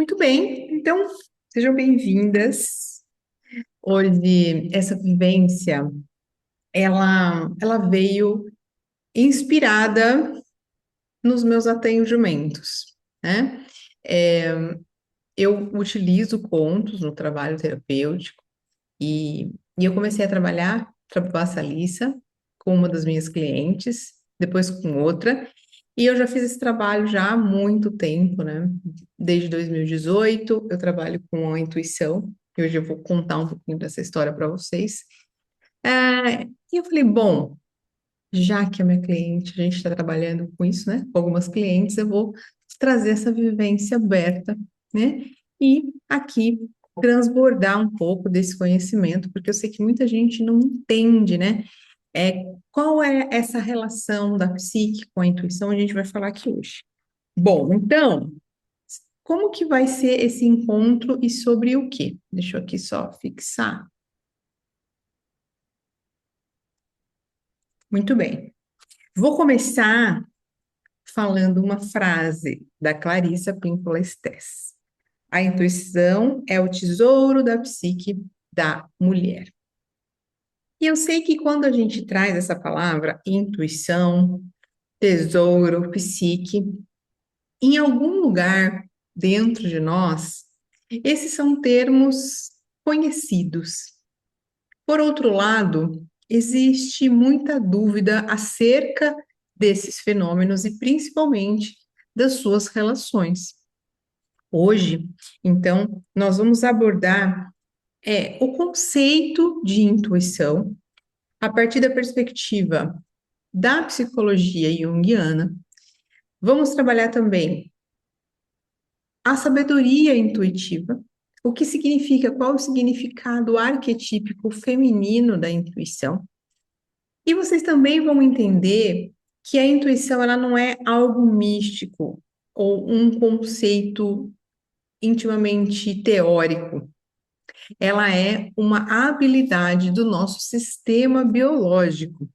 Muito bem, então sejam bem-vindas. Hoje, essa vivência, ela veio inspirada nos meus atendimentos, né? É, eu utilizo contos no trabalho terapêutico e eu comecei a trabalhar trabalhar com uma das minhas clientes, depois com outra, e eu já fiz esse trabalho já há muito tempo, né? Desde 2018, eu trabalho com a intuição, e hoje eu vou contar um pouquinho dessa história para vocês. E eu falei, bom, já que a minha cliente, a gente está trabalhando com isso, né? Com algumas clientes, eu vou trazer essa vivência aberta, né? E aqui transbordar um pouco desse conhecimento, porque eu sei que muita gente não entende, né? Qual é essa relação da psique com a intuição? A gente vai falar aqui hoje. Bom, então, como que vai ser esse encontro e sobre o quê? Deixa eu aqui só fixar. Muito bem. Vou começar falando uma frase da Clarissa Pinkola Estés. A intuição é o tesouro da psique da mulher. E eu sei que quando a gente traz essa palavra intuição, tesouro, psique, em algum lugar dentro de nós, esses são termos conhecidos. Por outro lado, existe muita dúvida acerca desses fenômenos e principalmente das suas relações. Hoje, então, nós vamos abordar o conceito de intuição a partir da perspectiva da psicologia junguiana. Vamos trabalhar também a sabedoria intuitiva, o que significa, qual o significado arquetípico feminino da intuição. E vocês também vão entender que a intuição ela não é algo místico ou um conceito intimamente teórico. Ela é uma habilidade do nosso sistema biológico.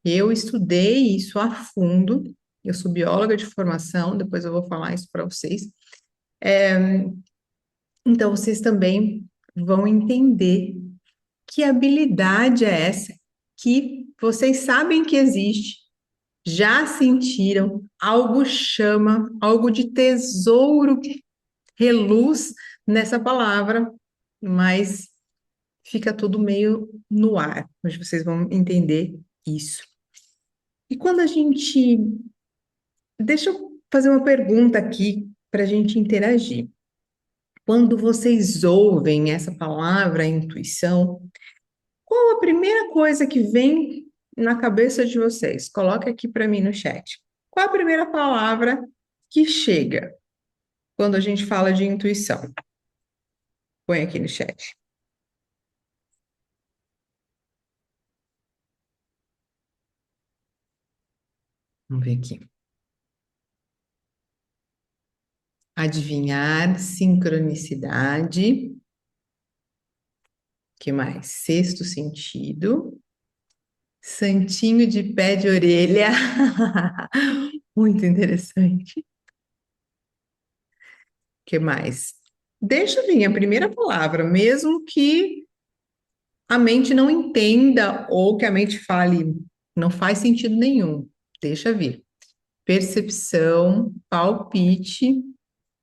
Eu estudei isso a fundo, eu sou bióloga de formação, depois eu vou falar isso para vocês. Então, vocês também vão entender que habilidade é essa que vocês sabem que existe, já sentiram, algo chama, algo de tesouro reluz nessa palavra, mas fica tudo meio no ar. Mas vocês vão entender isso. E quando a gente. Deixa eu fazer uma pergunta aqui para a gente interagir. Quando vocês ouvem essa palavra intuição, qual a primeira coisa que vem na cabeça de vocês? Coloca aqui para mim no chat. Qual a primeira palavra que chega quando a gente fala de intuição? Põe aqui no chat. Vamos ver aqui. Adivinhar, sincronicidade. Que mais? Sexto sentido. Santinho de pé de orelha. Muito interessante. Que mais? Deixa vir a primeira palavra, mesmo que a mente não entenda ou que a mente fale, não faz sentido nenhum. Deixa vir. Percepção, palpite,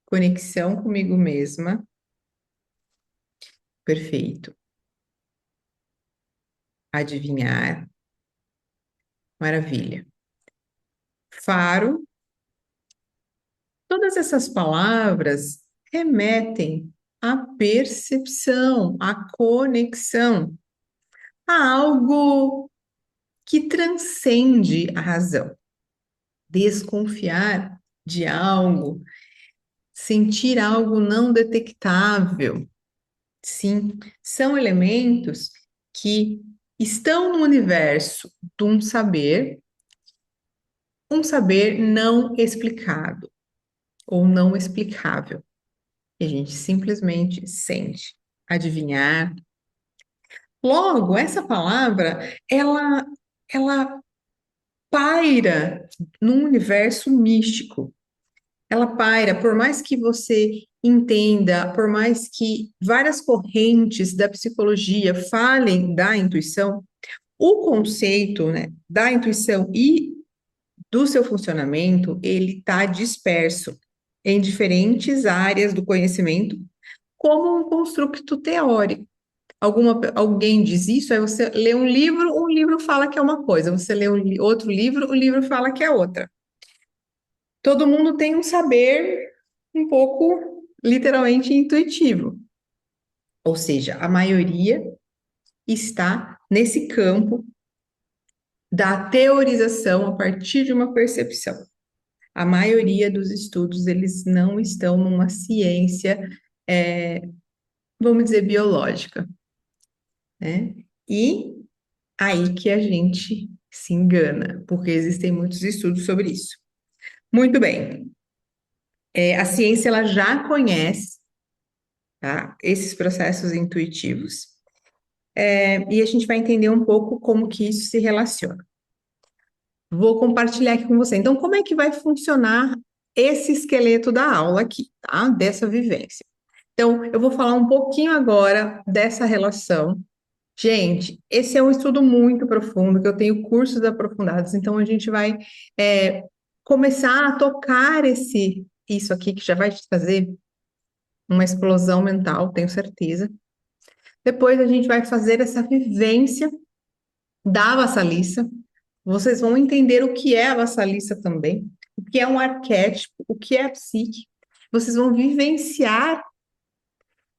conexão comigo mesma. Perfeito. Adivinhar. Maravilha. Faro. Todas essas palavras remetem à percepção, à conexão, a algo que transcende a razão. Desconfiar de algo, sentir algo não detectável. Sim, são elementos que estão no universo de um saber não explicado ou não explicável. E a gente simplesmente sente, adivinhar. Logo, essa palavra, ela paira num universo místico. ela paira, por mais que você entenda, por mais que várias correntes da psicologia falem da intuição, o conceito, né, da intuição e do seu funcionamento, ele está disperso em diferentes áreas do conhecimento, como um construto teórico. Alguém diz isso, aí você lê um livro fala que é uma coisa, você lê outro livro, o livro fala que é outra. Todo mundo tem um saber um pouco, literalmente, intuitivo. Ou seja, a maioria está nesse campo da teorização a partir de uma percepção. A maioria dos estudos, eles não estão numa ciência, é, vamos dizer, biológica, né? E aí que a gente se engana, porque existem muitos estudos sobre isso. Muito bem. A ciência, ela já conhece, tá, esses processos intuitivos, e a gente vai entender um pouco como que isso se relaciona. Vou compartilhar aqui com você. Então, como é que vai funcionar esse esqueleto da aula aqui, tá? Dessa vivência. Então, eu vou falar um pouquinho agora dessa relação. Gente, esse é um estudo muito profundo, que eu tenho cursos aprofundados, então a gente vai é, começar a tocar isso aqui, que já vai te trazer uma explosão mental, tenho certeza. Depois a gente vai fazer essa vivência da vassaliça. Vocês vão entender o que é a vassaliça também, o que é um arquétipo, o que é a psique. Vocês vão vivenciar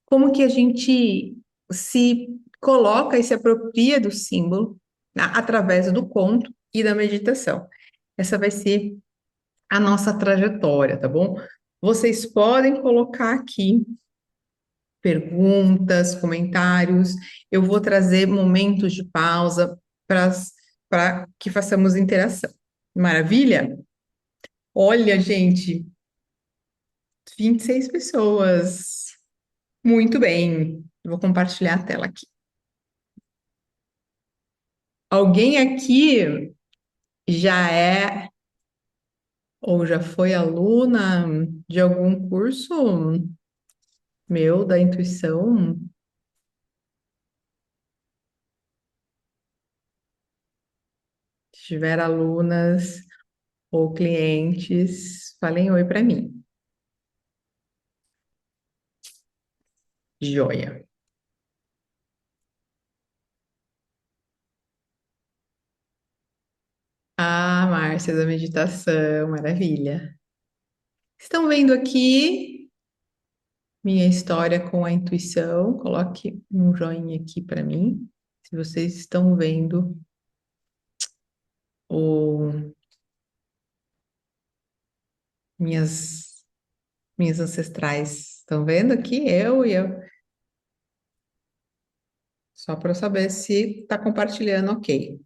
como que a gente se coloca e se apropria do símbolo, né, através do conto e da meditação. Essa vai ser a nossa trajetória, tá bom? Vocês podem colocar aqui perguntas, comentários. Eu vou trazer momentos de pausa para que façamos interação. Maravilha? Olha, gente, 26 pessoas. Muito bem. Vou compartilhar a tela aqui. Alguém aqui já é ou já foi aluna de algum curso meu da intuição? Se tiver alunas ou clientes, falem oi para mim. Joia. Ah, Márcia da meditação, maravilha. Estão vendo aqui minha história com a intuição? Coloque um joinha aqui para mim, se vocês estão vendo o minhas minhas ancestrais. Estão vendo aqui eu, só para eu saber se está compartilhando, ok.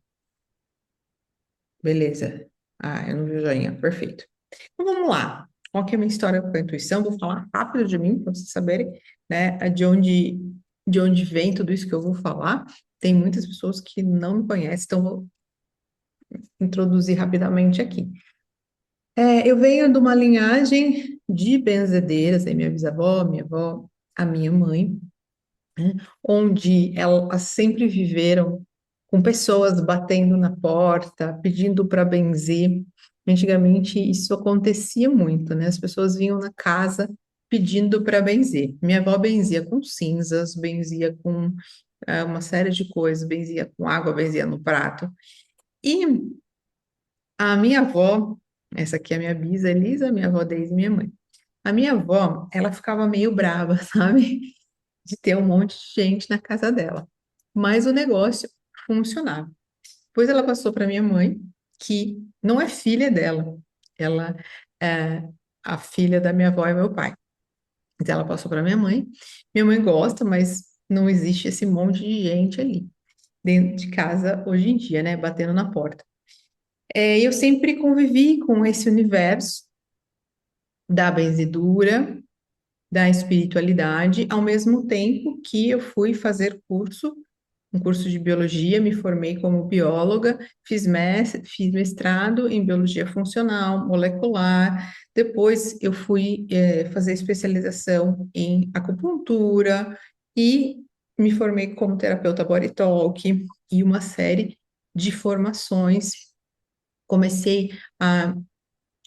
Beleza. Ah, eu não vi o joinha, perfeito. Então vamos lá. Qual que é a minha história com a intuição? Vou falar rápido de mim para vocês saberem, né, de onde vem tudo isso que eu vou falar. Tem muitas pessoas que não me conhecem, então vou introduzir rapidamente aqui. Eu venho de uma linhagem de benzedeiras, aí minha bisavó, minha avó, a minha mãe, né, onde elas sempre viveram com pessoas batendo na porta, pedindo para benzer. Antigamente isso acontecia muito, né? As pessoas vinham na casa pedindo para benzer. Minha avó benzia com cinzas, benzia com uma série de coisas, benzia com água, benzia no prato. E a minha avó, essa aqui é a minha bisa Elisa, minha avó Deise, minha mãe. A minha avó, ela ficava meio brava, sabe? De ter um monte de gente na casa dela. Mas o negócio funcionava. Depois ela passou para minha mãe, que não é filha dela. Ela é a filha da minha avó e meu pai. Então ela passou para minha mãe. Minha mãe gosta, mas não existe esse monte de gente ali dentro de casa hoje em dia, né? Batendo na porta. Eu sempre convivi com esse universo da benzedura, da espiritualidade, ao mesmo tempo que eu fui fazer curso um curso de biologia, me formei como bióloga, fiz mestrado em biologia funcional, molecular. Depois eu fui fazer especialização em acupuntura e me formei como terapeuta body talk e uma série de formações. Comecei a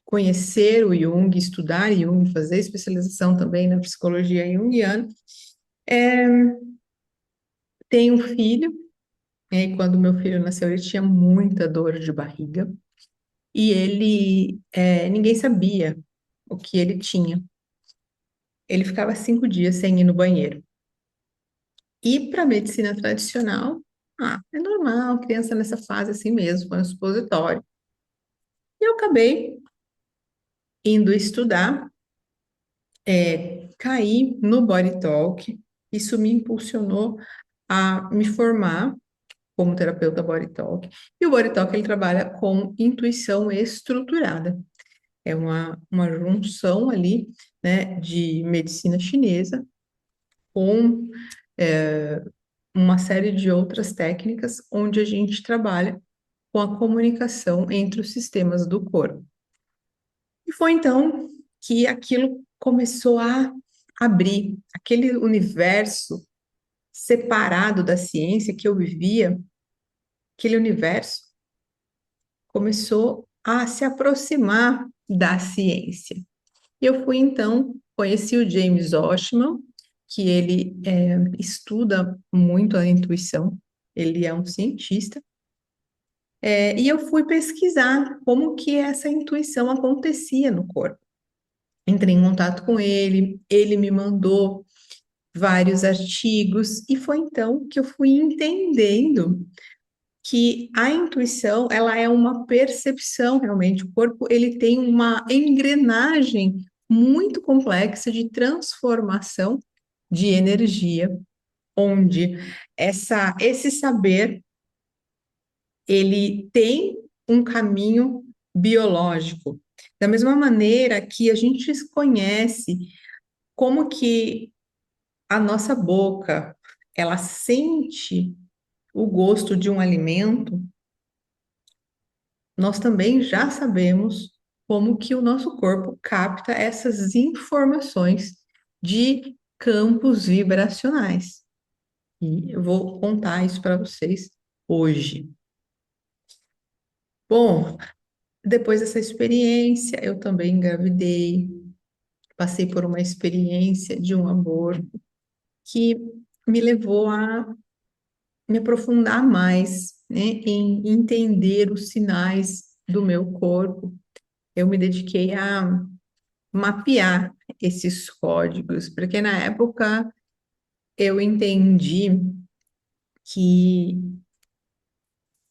conhecer o Jung, estudar Jung, fazer especialização também na psicologia junguiana. É, tenho um filho, e quando meu filho nasceu, ele tinha muita dor de barriga e ninguém sabia o que ele tinha. Ele ficava 5 dias sem ir no banheiro. E para a medicina tradicional, é normal, criança nessa fase assim mesmo, põe um supositório. E eu acabei indo estudar, caí no Body Talk, isso me impulsionou a me formar como terapeuta Body Talk. E o Body Talk ele trabalha com intuição estruturada. É uma junção ali, né, de medicina chinesa com é, uma série de outras técnicas onde a gente trabalha com a comunicação entre os sistemas do corpo. E foi então que aquilo começou a abrir, aquele universo separado da ciência que eu vivia, aquele universo começou a se aproximar da ciência. E eu fui então, conheci o James Oschman, que ele estuda muito a intuição, ele é um cientista, e eu fui pesquisar como que essa intuição acontecia no corpo. Entrei em contato com ele me mandou vários artigos, e foi então que eu fui entendendo que a intuição, ela é uma percepção realmente. O corpo, ele tem uma engrenagem muito complexa de transformação de energia, onde esse saber, ele tem um caminho biológico. Da mesma maneira que a gente conhece como que a nossa boca, ela sente o gosto de um alimento, nós também já sabemos como que o nosso corpo capta essas informações de campos vibracionais. E eu vou contar isso para vocês hoje. Bom, depois dessa experiência, eu também engravidei, passei por uma experiência de um aborto que me levou a me aprofundar mais, né, em entender os sinais do meu corpo. Eu me dediquei a mapear esses códigos, porque na época eu entendi que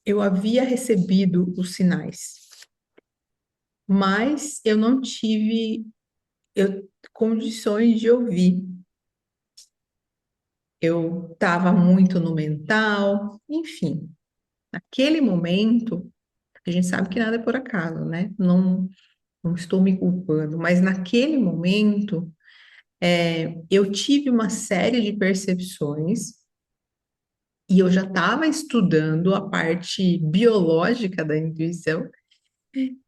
eu havia recebido os sinais, mas eu não tive condições de ouvir. Eu estava muito no mental, enfim. Naquele momento, a gente sabe que nada é por acaso, né? Não, não estou me culpando, mas naquele momento, eu tive uma série de percepções e eu já estava estudando a parte biológica da intuição,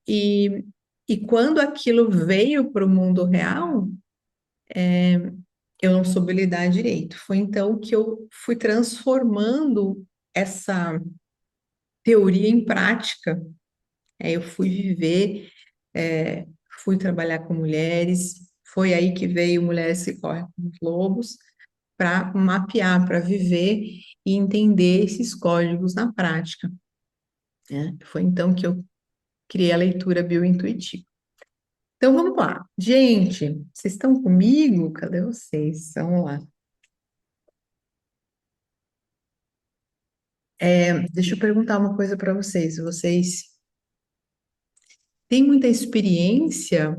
e, e quando aquilo veio para o mundo real, eu não soube lidar direito. Foi então que eu fui transformando essa teoria em prática. Eu fui viver, é, fui trabalhar com mulheres, foi aí que veio Mulheres que Correm com os Lobos, para mapear, para viver e entender esses códigos na prática, né? Foi então que eu criei a leitura biointuitiva. Então vamos lá. Gente, vocês estão comigo? Cadê vocês? Vamos lá. Deixa eu perguntar uma coisa para vocês. Vocês têm muita experiência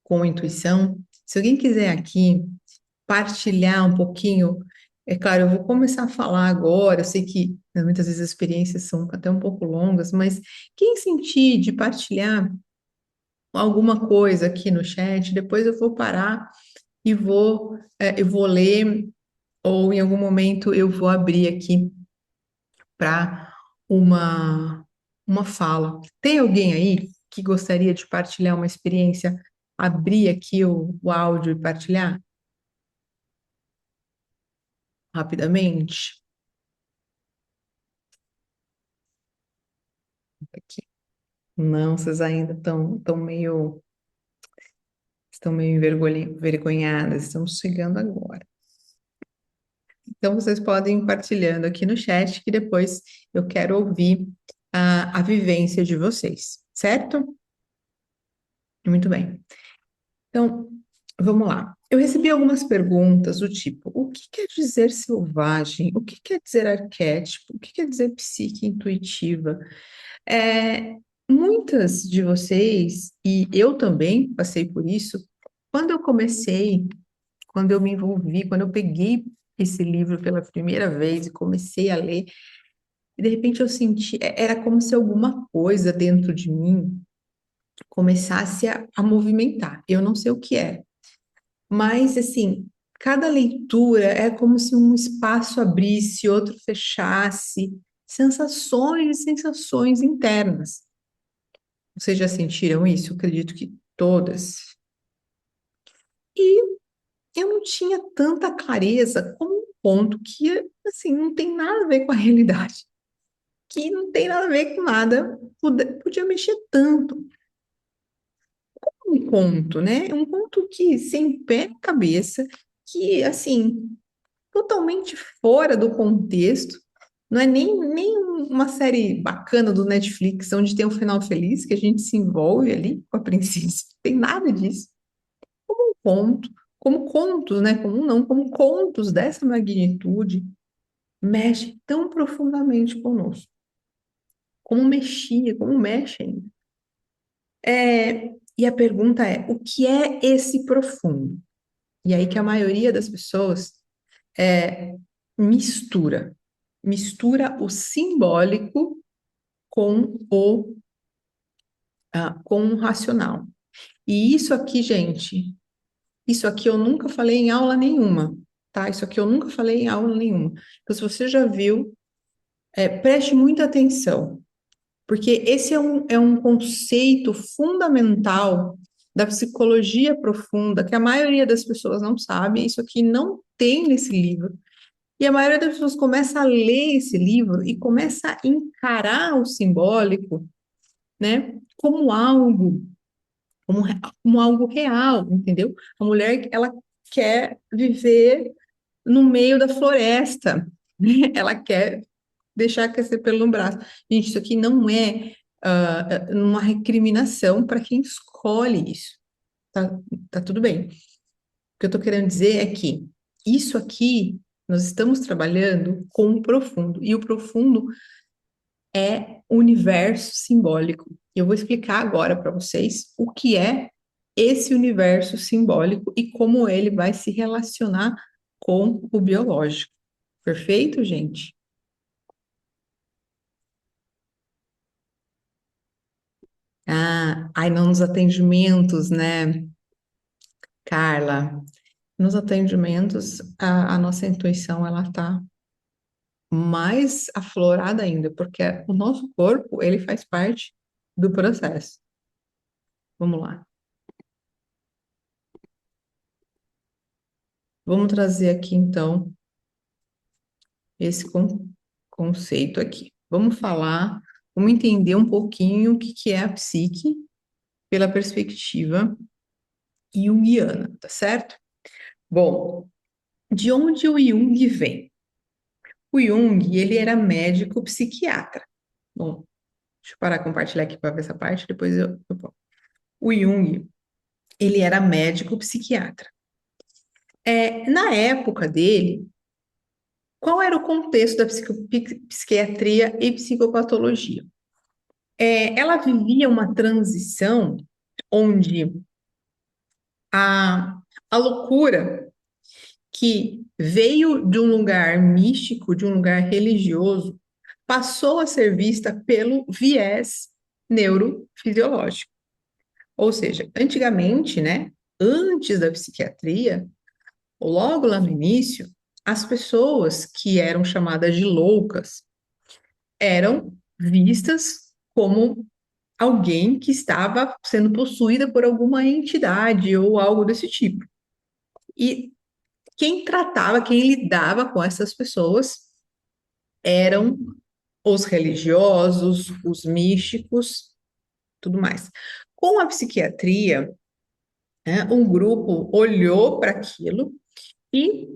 com intuição? Se alguém quiser aqui partilhar um pouquinho, é claro, eu vou começar a falar agora. Eu sei que muitas vezes as experiências são até um pouco longas, mas quem sentir de partilhar alguma coisa aqui no chat, depois eu vou parar e eu vou ler ou em algum momento eu vou abrir aqui para uma, uma fala. Tem alguém aí que gostaria de partilhar uma experiência? Abrir aqui o áudio e partilhar rapidamente? Aqui. Não, vocês ainda estão meio envergonhadas, estamos chegando agora. Então, vocês podem ir partilhando aqui no chat, que depois eu quero ouvir a vivência de vocês, certo? Muito bem. Então, vamos lá. Eu recebi algumas perguntas do tipo: o que quer dizer selvagem? O que quer dizer arquétipo? O que quer dizer psique intuitiva? É, muitas de vocês, e eu também passei por isso, quando eu comecei, quando eu me envolvi, quando eu peguei esse livro pela primeira vez e comecei a ler, e de repente eu senti, era como se alguma coisa dentro de mim começasse a movimentar. Eu não sei o que é, mas assim, cada leitura é como se um espaço abrisse, outro fechasse, sensações e sensações internas. Vocês já sentiram isso? Eu acredito que todas. E eu não tinha tanta clareza como um ponto que, assim, não tem nada a ver com a realidade, que não tem nada a ver com nada, podia mexer tanto. Um conto, né? Um conto que sem pé nem cabeça, que, assim, totalmente fora do contexto, não é nem uma série bacana do Netflix, onde tem um final feliz, que a gente se envolve ali com a princesa. Não tem nada disso. Conto, como contos, né? Como não, como contos dessa magnitude, mexe tão profundamente conosco. Como mexia, como mexe ainda. E a pergunta é, o que é esse profundo? E aí que a maioria das pessoas mistura. Mistura o simbólico com o racional. E isso aqui, gente, isso aqui eu nunca falei em aula nenhuma, tá? Isso aqui eu nunca falei em aula nenhuma. Então, se você já viu, preste muita atenção, porque esse é um conceito fundamental da psicologia profunda, que a maioria das pessoas não sabe, isso aqui não tem nesse livro. E a maioria das pessoas começa a ler esse livro e começa a encarar o simbólico, né, como, como algo real, entendeu? A mulher, ela quer viver no meio da floresta, né? Ela quer deixar crescer pelo no braço. Gente, isso aqui não é uma recriminação para quem escolhe isso. Tá, tá tudo bem. O que eu estou querendo dizer é que isso aqui nós estamos trabalhando com o profundo, e o profundo é o universo simbólico. Eu vou explicar agora para vocês o que é esse universo simbólico e como ele vai se relacionar com o biológico. Perfeito, gente? Aí nos atendimentos, né, Carla? Nos atendimentos, a nossa intuição, ela tá mais aflorada ainda, porque o nosso corpo, ele faz parte do processo. Vamos lá. Vamos trazer aqui, então, esse conceito aqui. Vamos entender um pouquinho o que que é a psique pela perspectiva junguiana, tá certo? Bom, de onde o Jung vem? O Jung, ele era médico psiquiatra. Bom, deixa eu parar de compartilhar aqui para ver essa parte, depois eu. O Jung, ele era médico psiquiatra. Na época dele, qual era o contexto da psiquiatria e psicopatologia? Ela vivia uma transição onde a loucura que veio de um lugar místico, de um lugar religioso, passou a ser vista pelo viés neurofisiológico. Ou seja, antigamente, né, antes da psiquiatria, ou logo lá no início, as pessoas que eram chamadas de loucas eram vistas como alguém que estava sendo possuída por alguma entidade ou algo desse tipo. E quem tratava, quem lidava com essas pessoas eram os religiosos, os místicos, tudo mais. Com a psiquiatria, né, um grupo olhou para aquilo e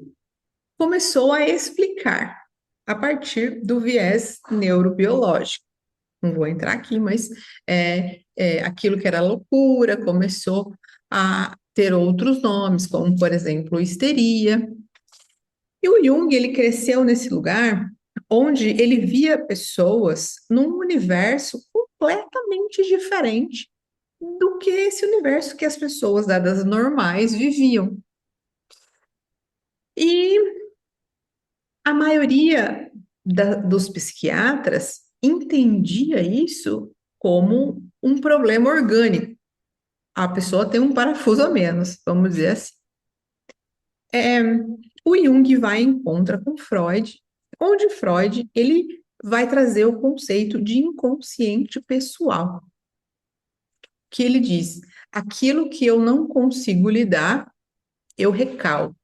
começou a explicar a partir do viés neurobiológico. Não vou entrar aqui, mas aquilo que era loucura começou a ter outros nomes, como, por exemplo, histeria. E o Jung, ele cresceu nesse lugar onde ele via pessoas num universo completamente diferente do que esse universo que as pessoas dadas normais viviam. E a maioria dos psiquiatras entendia isso como um problema orgânico. A pessoa tem um parafuso a menos, vamos dizer assim. É, o Jung vai em contra com Freud, onde Freud ele vai trazer o conceito de inconsciente pessoal, que ele diz: aquilo que eu não consigo lidar, eu recalco.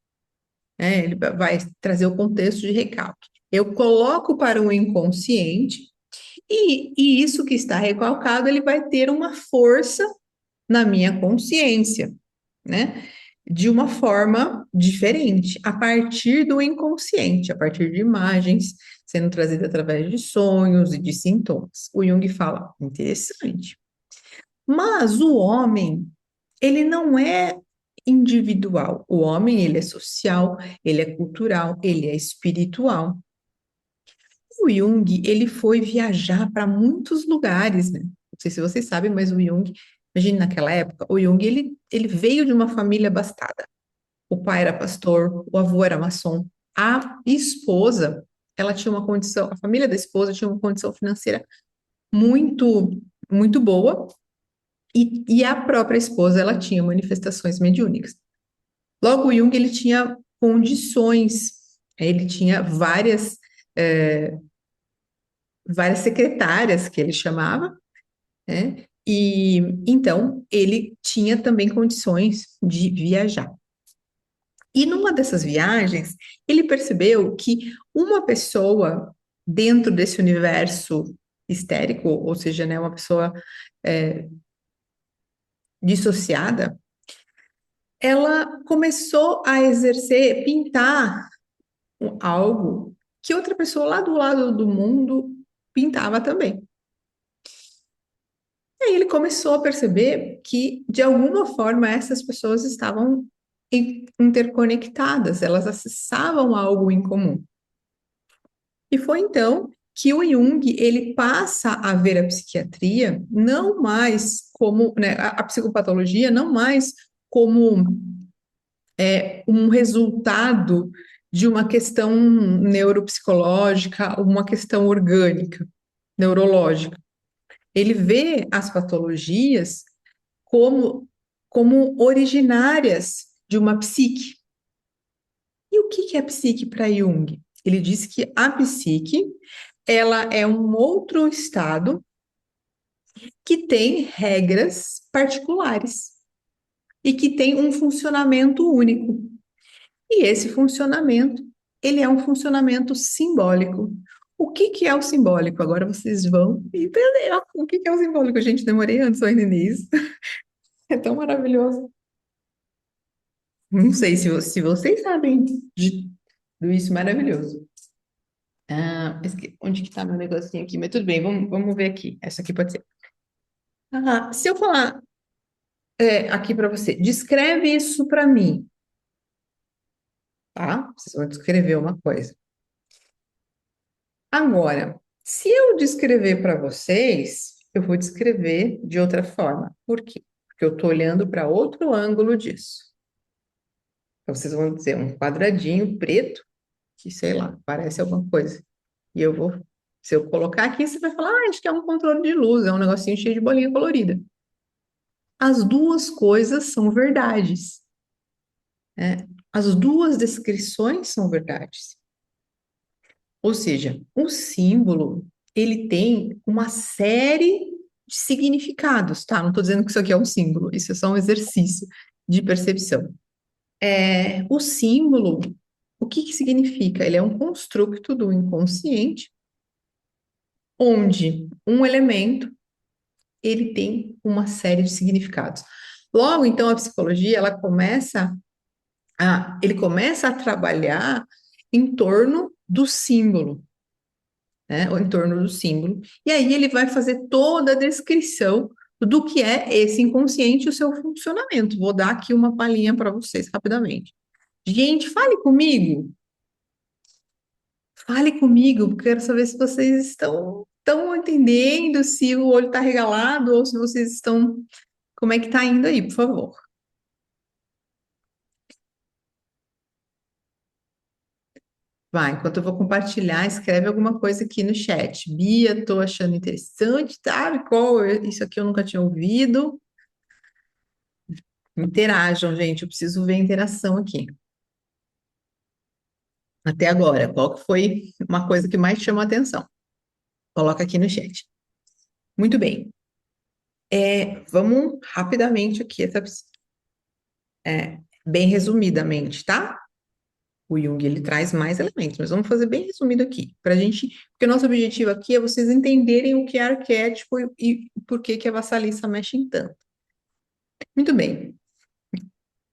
Ele vai trazer o contexto de recalque. Eu coloco para o inconsciente e isso que está recalcado, ele vai ter uma força na minha consciência, né? De uma forma diferente, a partir do inconsciente, a partir de imagens sendo trazidas através de sonhos e de sintomas. O Jung fala, interessante. Mas o homem, ele não é individual. O homem, ele é social, ele é cultural, ele é espiritual. O Jung, ele foi viajar para muitos lugares, né? Não sei se vocês sabem, mas o Jung, imagine naquela época, o Jung, ele veio de uma família abastada. O pai era pastor, o avô era maçom. A esposa, ela tinha uma condição, a família da esposa tinha uma condição financeira muito, muito boa, e a própria esposa, ela tinha manifestações mediúnicas. Logo, o Jung, ele tinha condições, ele tinha várias secretárias, que ele chamava, né? E então ele tinha também condições de viajar. E numa dessas viagens, ele percebeu que uma pessoa dentro desse universo histérico, ou seja, né, uma pessoa é, dissociada, ela começou a exercer, pintar algo que outra pessoa lá do lado do mundo pintava também. E aí ele começou a perceber que, de alguma forma, essas pessoas estavam interconectadas, elas acessavam algo em comum. E foi então que o Jung, ele passa a ver a psiquiatria não mais como, né, a psicopatologia não mais como um resultado de uma questão neuropsicológica, uma questão orgânica, neurológica. Ele vê as patologias como originárias de uma psique. E o que é psique para Jung? Ele diz que a psique, ela é um outro estado que tem regras particulares e que tem um funcionamento único. E esse funcionamento, ele é um funcionamento simbólico. O que é o simbólico? Agora vocês vão entender o que é o simbólico. Gente, demorei antes ainda nisso. É tão maravilhoso. Não sei se vocês sabem de tudo isso maravilhoso. Onde que tá meu negocinho aqui? Mas tudo bem, vamos ver aqui. Essa aqui pode ser. Se eu falar aqui para você, descreve isso para mim, tá? Vocês vão descrever uma coisa. Agora, se eu descrever para vocês, eu vou descrever de outra forma. Por quê? Porque eu estou olhando para outro ângulo disso. Então, vocês vão dizer um quadradinho preto, que sei lá, parece alguma coisa. E eu vou, se eu colocar aqui, você vai falar, acho que é um controle de luz, é um negocinho cheio de bolinha colorida. As duas coisas são verdades, né? As duas descrições são verdades. Ou seja, o símbolo, ele tem uma série de significados, tá? Não estou dizendo que isso aqui é um símbolo, isso é só um exercício de percepção. O símbolo, o que que significa? Ele é um construto do inconsciente, onde um elemento, ele tem uma série de significados. Logo, então, a psicologia, ele começa a trabalhar em torno do símbolo, né? Ou em torno do símbolo. E aí ele vai fazer toda a descrição do que é esse inconsciente e o seu funcionamento. Vou dar aqui uma palhinha para vocês rapidamente. Gente, fale comigo, porque quero saber se vocês estão entendendo, se o olho está regalado ou se vocês estão. Como é que tá indo aí, por favor? Vai, enquanto eu vou compartilhar, escreve alguma coisa aqui no chat. Bia, tô achando interessante, sabe? Isso aqui eu nunca tinha ouvido. Interajam, gente, eu preciso ver a interação aqui. Até agora, qual que foi uma coisa que mais chamou a atenção? Coloca aqui no chat. Muito bem. Vamos rapidamente aqui, bem resumidamente, tá? O Jung, ele traz mais elementos, mas vamos fazer bem resumido aqui, para a gente, porque o nosso objetivo aqui é vocês entenderem o que é arquétipo e por que que a vassalissa mexe em tanto. Muito bem.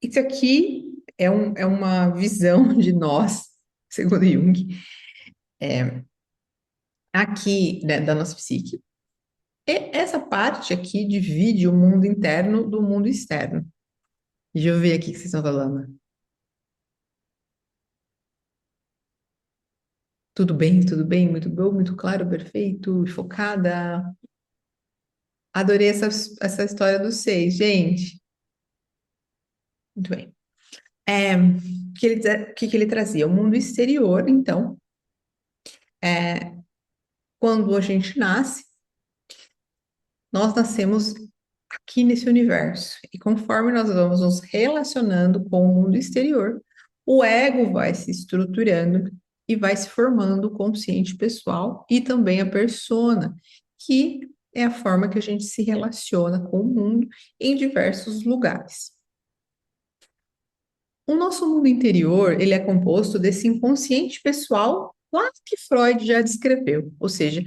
Isso aqui é uma visão de nós, segundo Jung, aqui, né, da nossa psique. E essa parte aqui divide o mundo interno do mundo externo. Deixa eu ver aqui o que vocês estão falando. Tudo bem, muito bom, muito claro, perfeito, focada. Adorei essa história dos seis, gente. Muito bem. O que ele trazia? O mundo exterior, então, quando a gente nasce, nós nascemos aqui nesse universo. E conforme nós vamos nos relacionando com o mundo exterior, o ego vai se estruturando e vai se formando o consciente pessoal e também a persona, que é a forma que a gente se relaciona com o mundo em diversos lugares. O nosso mundo interior, ele é composto desse inconsciente pessoal lá que Freud já descreveu, ou seja,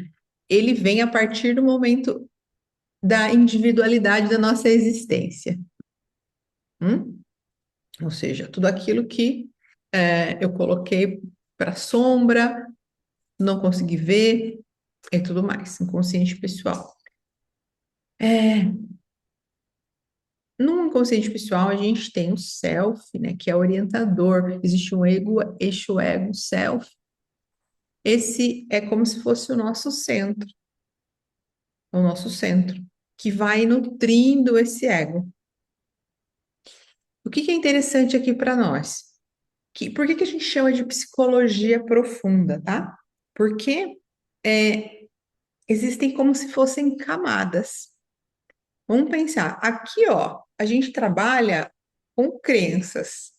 ele vem a partir do momento da individualidade da nossa existência. Hum? Ou seja, tudo aquilo que eu coloquei para sombra, não consegui ver e tudo mais, inconsciente pessoal. No inconsciente pessoal, a gente tem o self, né, que é orientador. Existe um ego, eixo ego, self. Esse é como se fosse o nosso centro, que vai nutrindo esse ego. O que que é interessante aqui para nós? Por que que a gente chama de psicologia profunda, tá? Porque é, existem como se fossem camadas. Vamos pensar, aqui, ó, a gente trabalha com crenças,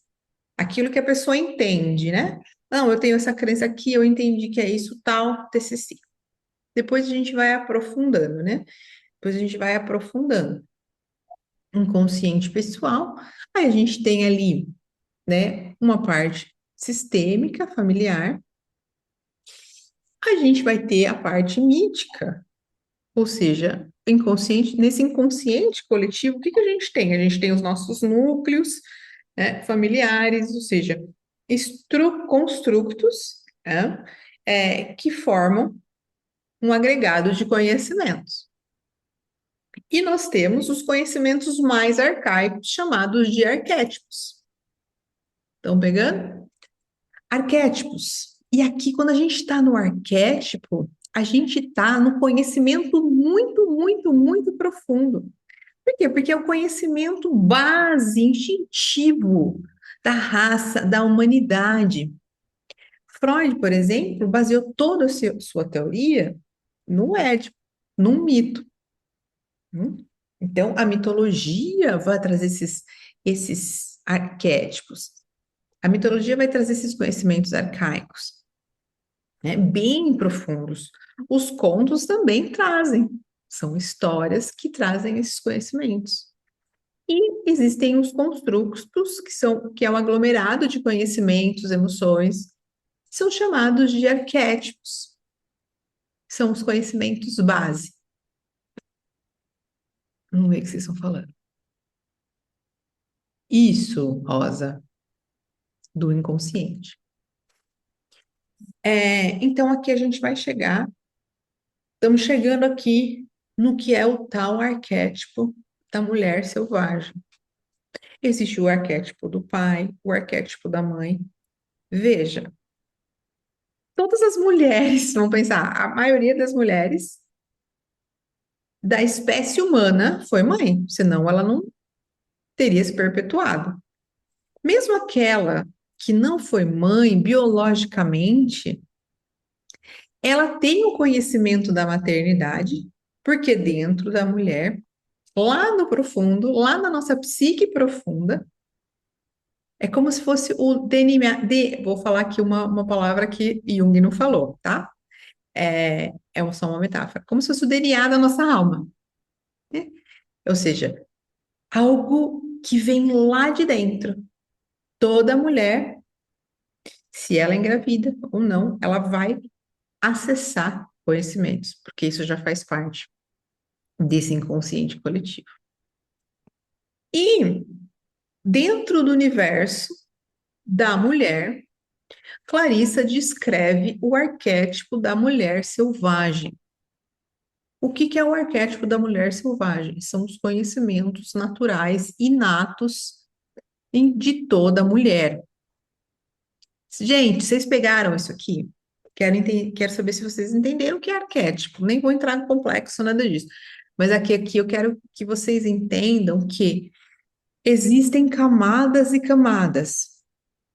aquilo que a pessoa entende, né? Não, eu tenho essa crença aqui, eu entendi que é isso, tal, TCC. Depois a gente vai aprofundando, né? Depois a gente vai aprofundando. Inconsciente pessoal, aí a gente tem ali, né, uma parte sistêmica, familiar, a gente vai ter a parte mítica, ou seja, inconsciente, nesse inconsciente coletivo, o que que a gente tem? A gente tem os nossos núcleos, né, familiares, ou seja, constructos, né, que formam um agregado de conhecimentos. E nós temos os conhecimentos mais arcaicos, chamados de arquétipos. Estão pegando? Arquétipos. E aqui, quando a gente está no arquétipo, a gente está no conhecimento muito, muito, muito profundo. Por quê? Porque é o conhecimento base, instintivo da raça, da humanidade. Freud, por exemplo, baseou toda a sua teoria no Édipo, num mito. Hum? Então, a mitologia vai trazer esses arquétipos. A mitologia vai trazer esses conhecimentos arcaicos, né, bem profundos. Os contos também trazem, são histórias que trazem esses conhecimentos. E existem os construtos, que é um aglomerado de conhecimentos, emoções, que são chamados de arquétipos. São os conhecimentos base. Vamos ver o que vocês estão falando. Isso, Rosa, do inconsciente. Então, aqui a gente vai chegar, estamos chegando aqui no que é o tal arquétipo da mulher selvagem. Existe o arquétipo do pai, o arquétipo da mãe. Veja, todas as mulheres, vamos pensar, a maioria das mulheres da espécie humana foi mãe, senão ela não teria se perpetuado. Mesmo aquela que não foi mãe biologicamente, ela tem o conhecimento da maternidade, porque dentro da mulher, lá no profundo, lá na nossa psique profunda, é como se fosse o DNA, vou falar aqui uma palavra que Jung não falou, tá? É só uma metáfora, como se fosse o DNA da nossa alma, né? Ou seja, algo que vem lá de dentro. Toda mulher, se ela é engravida ou não, ela vai acessar conhecimentos, porque isso já faz parte desse inconsciente coletivo. E dentro do universo da mulher, Clarissa descreve o arquétipo da mulher selvagem. O que é o arquétipo da mulher selvagem? São os conhecimentos naturais, inatos de toda mulher. Gente, vocês pegaram isso aqui? Quero saber se vocês entenderam o que é arquétipo. Nem vou entrar no complexo, nada disso. Mas aqui eu quero que vocês entendam que existem camadas e camadas.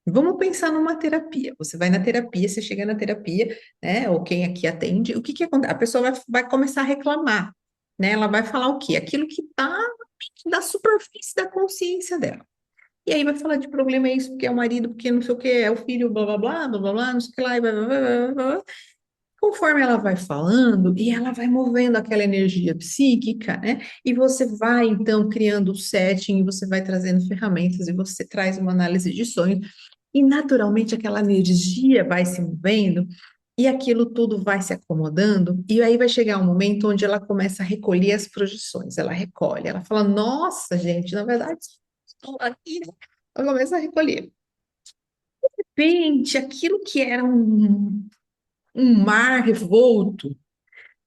Vamos pensar numa terapia. Você vai na terapia, você chega na terapia, né? Ou quem aqui atende, o que acontece? A pessoa vai começar a reclamar, né? Ela vai falar o quê? Aquilo que está da superfície da consciência dela. E aí vai falar de problema, é isso, porque é o marido, porque não sei o que, é o filho, blá blá blá, blá blá blá, não sei o que lá, e blá, blá, blá, blá, blá. Conforme ela vai falando, e ela vai movendo aquela energia psíquica, né? E você vai, então, criando o setting, e você vai trazendo ferramentas, e você traz uma análise de sonho, e naturalmente aquela energia vai se movendo, e aquilo tudo vai se acomodando, e aí vai chegar um momento onde ela começa a recolher as projeções, ela recolhe, ela fala, nossa, gente, na verdade, estou aqui, né? Ela começa a recolher. De repente, aquilo que era um mar revolto,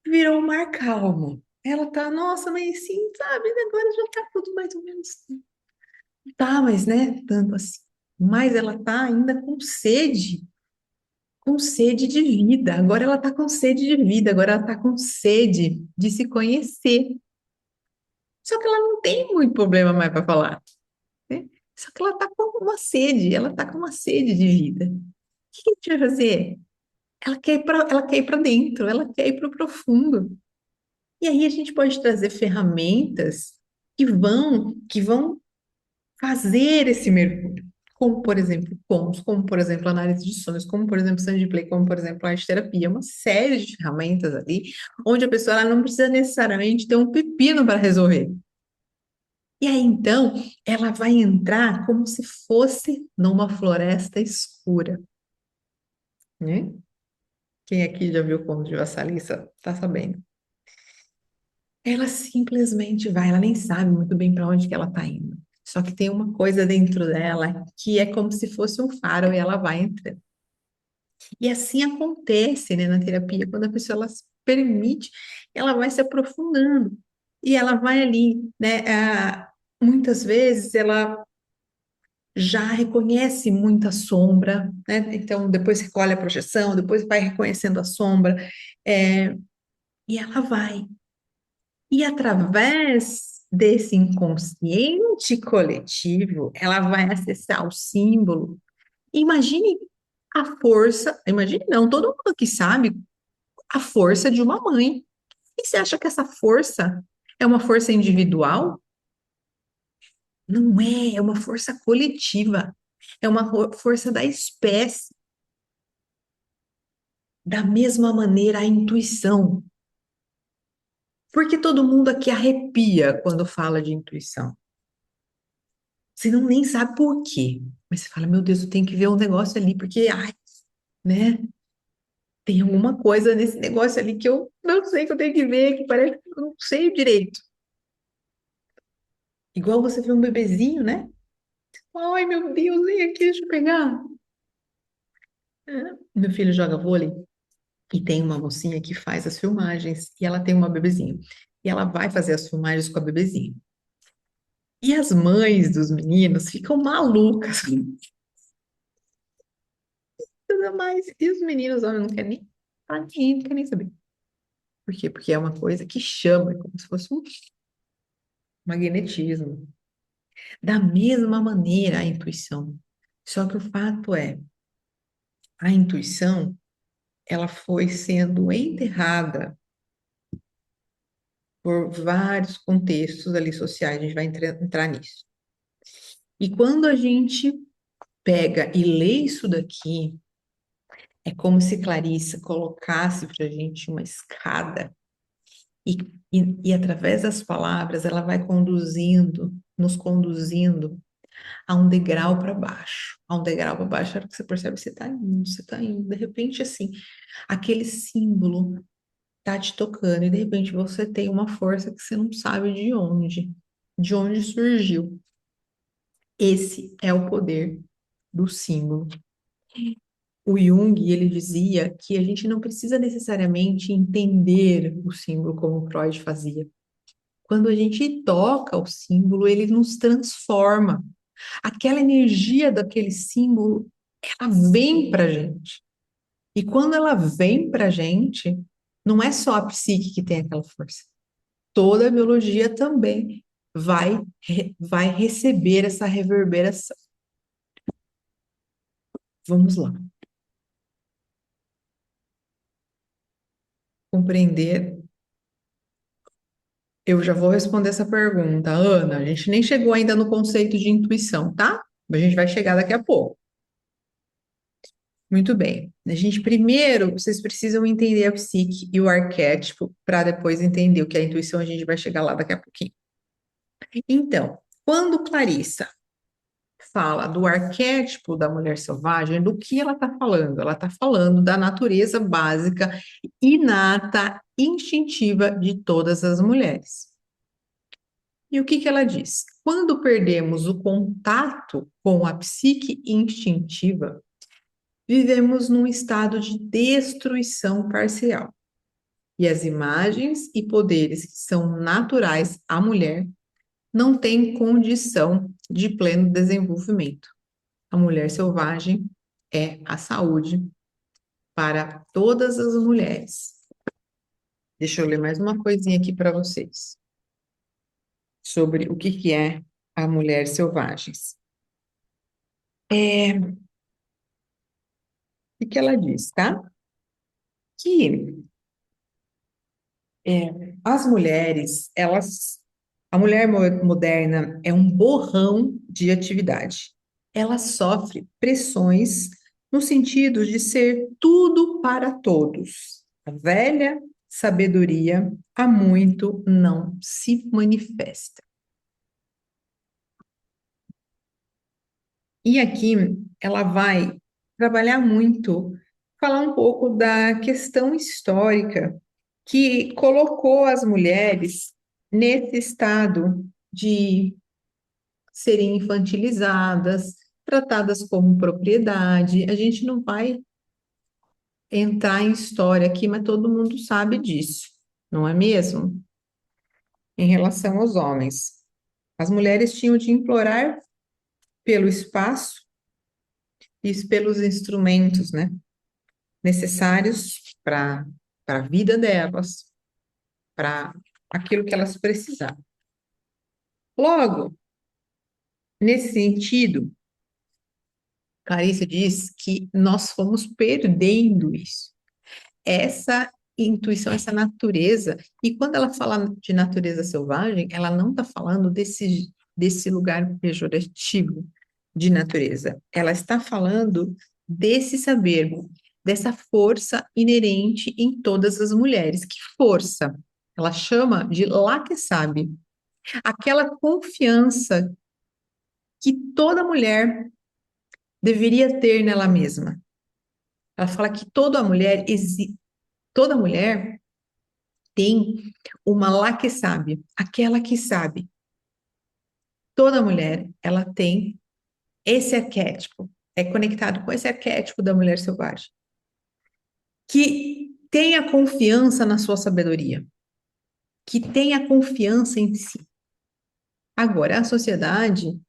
virou um mar calmo. Ela tá, nossa, mas sim, sabe, agora já tá tudo mais ou menos. Tá, mas né, tanto assim. Mas ela tá ainda com sede de vida. Agora ela tá com sede de vida, agora ela tá com sede de se conhecer. Só que ela não tem muito problema mais para falar, né? Só que ela tá com uma sede, ela tá com uma sede de vida. O que a gente vai fazer? Ela quer ir para dentro, ela quer ir para o profundo. E aí a gente pode trazer ferramentas que vão fazer esse mergulho. Como, por exemplo, pontos, como, por exemplo, análise de sonhos, como, por exemplo, Sandplay, como, por exemplo, arte terapia, uma série de ferramentas ali, onde a pessoa ela não precisa necessariamente ter um pepino para resolver. E aí, então, ela vai entrar como se fosse numa floresta escura, né? Quem aqui já viu o Conto de Vassalissa, tá sabendo. Ela simplesmente vai, ela nem sabe muito bem para onde que ela está indo. Só que tem uma coisa dentro dela que é como se fosse um faro e ela vai entrando. E assim acontece, né, na terapia, quando a pessoa ela se permite, ela vai se aprofundando e ela vai ali, né? Muitas vezes ela já reconhece muita sombra, né? Então depois recolhe a projeção, depois vai reconhecendo a sombra, é, e ela vai. E através desse inconsciente coletivo, ela vai acessar o símbolo. Imagine a força, imagine não, todo mundo que sabe a força de uma mãe. E você acha que essa força é uma força individual? Não é, é uma força coletiva. É uma força da espécie. Da mesma maneira, a intuição. Porque todo mundo aqui arrepia quando fala de intuição. Você não nem sabe por quê. Mas você fala, meu Deus, eu tenho que ver um negócio ali, porque, ai, né? Tem alguma coisa nesse negócio ali que eu não sei que eu tenho que ver, que parece que eu não sei direito. Igual você vê um bebezinho, né? Ai, meu Deus, vem aqui, deixa eu pegar. É. Meu filho joga vôlei e tem uma mocinha que faz as filmagens e ela tem uma bebezinha. E ela vai fazer as filmagens com a bebezinha. E as mães dos meninos ficam malucas com tudo mais. E os meninos, homens, não querem nem, não querem nem saber. Por quê? Porque é uma coisa que chama, é como se fosse um magnetismo. Da mesma maneira, a intuição. Só que o fato é, a intuição, ela foi sendo enterrada por vários contextos ali sociais, a gente vai entrar nisso. E quando a gente pega e lê isso daqui, é como se Clarissa colocasse para a gente uma escada e, e através das palavras ela vai conduzindo, nos conduzindo a um degrau para baixo. A um degrau para baixo, a hora que você percebe que você está indo. De repente, assim, aquele símbolo tá te tocando e de repente você tem uma força que você não sabe de onde surgiu. Esse é o poder do símbolo. O Jung, ele dizia que a gente não precisa necessariamente entender o símbolo como o Freud fazia. Quando a gente toca o símbolo, ele nos transforma. Aquela energia daquele símbolo, ela vem para a gente. E quando ela vem para a gente, não é só a psique que tem aquela força. Toda a biologia também vai receber essa reverberação. Vamos lá. Compreender. Eu já vou responder essa pergunta, Ana. A gente nem chegou ainda no conceito de intuição, tá? A gente vai chegar daqui a pouco. Muito bem. A gente primeiro, vocês precisam entender a psique e o arquétipo para depois entender o que é a intuição, a gente vai chegar lá daqui a pouquinho. Então, quando Clarissa fala do arquétipo da mulher selvagem, do que ela está falando? Ela está falando da natureza básica, inata, instintiva de todas as mulheres. E o que que ela diz? Quando perdemos o contato com a psique instintiva, vivemos num estado de destruição parcial. E as imagens e poderes que são naturais à mulher não têm condição de pleno desenvolvimento. A mulher selvagem é a saúde para todas as mulheres. Deixa eu ler mais uma coisinha aqui para vocês sobre o que que é a mulher selvagens. O que ela diz, tá? Que as mulheres, a mulher moderna é um borrão de atividade. Ela sofre pressões no sentido de ser tudo para todos. A velha sabedoria há muito não se manifesta. E aqui ela vai trabalhar muito, falar um pouco da questão histórica que colocou as mulheres nesse estado de serem infantilizadas, tratadas como propriedade. A gente não vai entrar em história aqui, mas todo mundo sabe disso, não é mesmo? Em relação aos homens. As mulheres tinham de implorar pelo espaço e pelos instrumentos, né, necessários para a vida delas, para aquilo que elas precisavam. Logo, nesse sentido, Clarice diz que nós fomos perdendo isso, essa intuição, essa natureza. E quando ela fala de natureza selvagem, ela não está falando desse lugar pejorativo, de natureza. Ela está falando desse saber, dessa força inerente em todas as mulheres. Que força? Ela chama de lá que sabe. Aquela confiança que toda mulher deveria ter nela mesma. Ela fala que toda mulher tem uma lá que sabe, aquela que sabe. Toda mulher, ela tem esse arquétipo, é conectado com esse arquétipo da mulher selvagem, que tenha confiança na sua sabedoria, que tenha confiança em si. Agora, a sociedade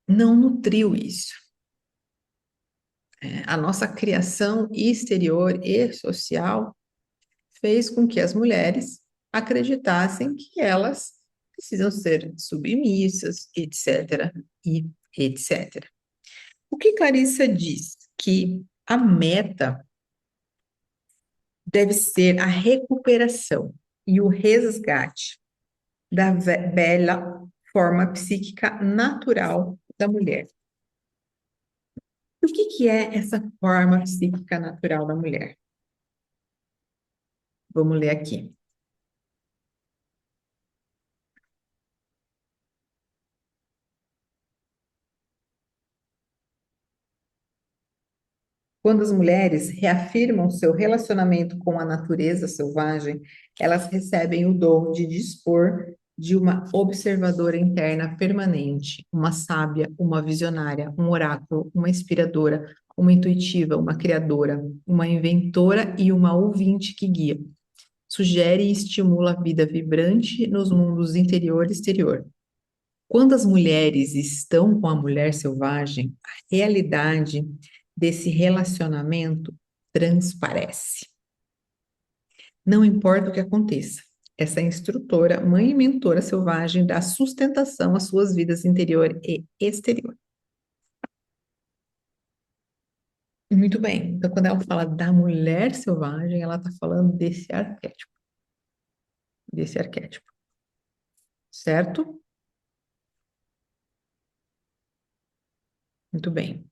não nutriu isso. A nossa criação exterior e social fez com que as mulheres acreditassem que elas precisam ser submissas, etc. e etc. O que Clarissa diz? Que a meta deve ser a recuperação e o resgate da bela forma psíquica natural da mulher. O que é essa forma psíquica natural da mulher? Vamos ler aqui. Quando as mulheres reafirmam seu relacionamento com a natureza selvagem, elas recebem o dom de dispor de uma observadora interna permanente, uma sábia, uma visionária, um oráculo, uma inspiradora, uma intuitiva, uma criadora, uma inventora e uma ouvinte que guia. Sugere e estimula a vida vibrante nos mundos interior e exterior. Quando as mulheres estão com a mulher selvagem, a realidade desse relacionamento transparece. Não importa o que aconteça, essa instrutora, mãe e mentora selvagem dá sustentação às suas vidas interior e exterior. Muito bem. Então, quando ela fala da mulher selvagem, ela está falando desse arquétipo. Desse arquétipo. Certo? Muito bem.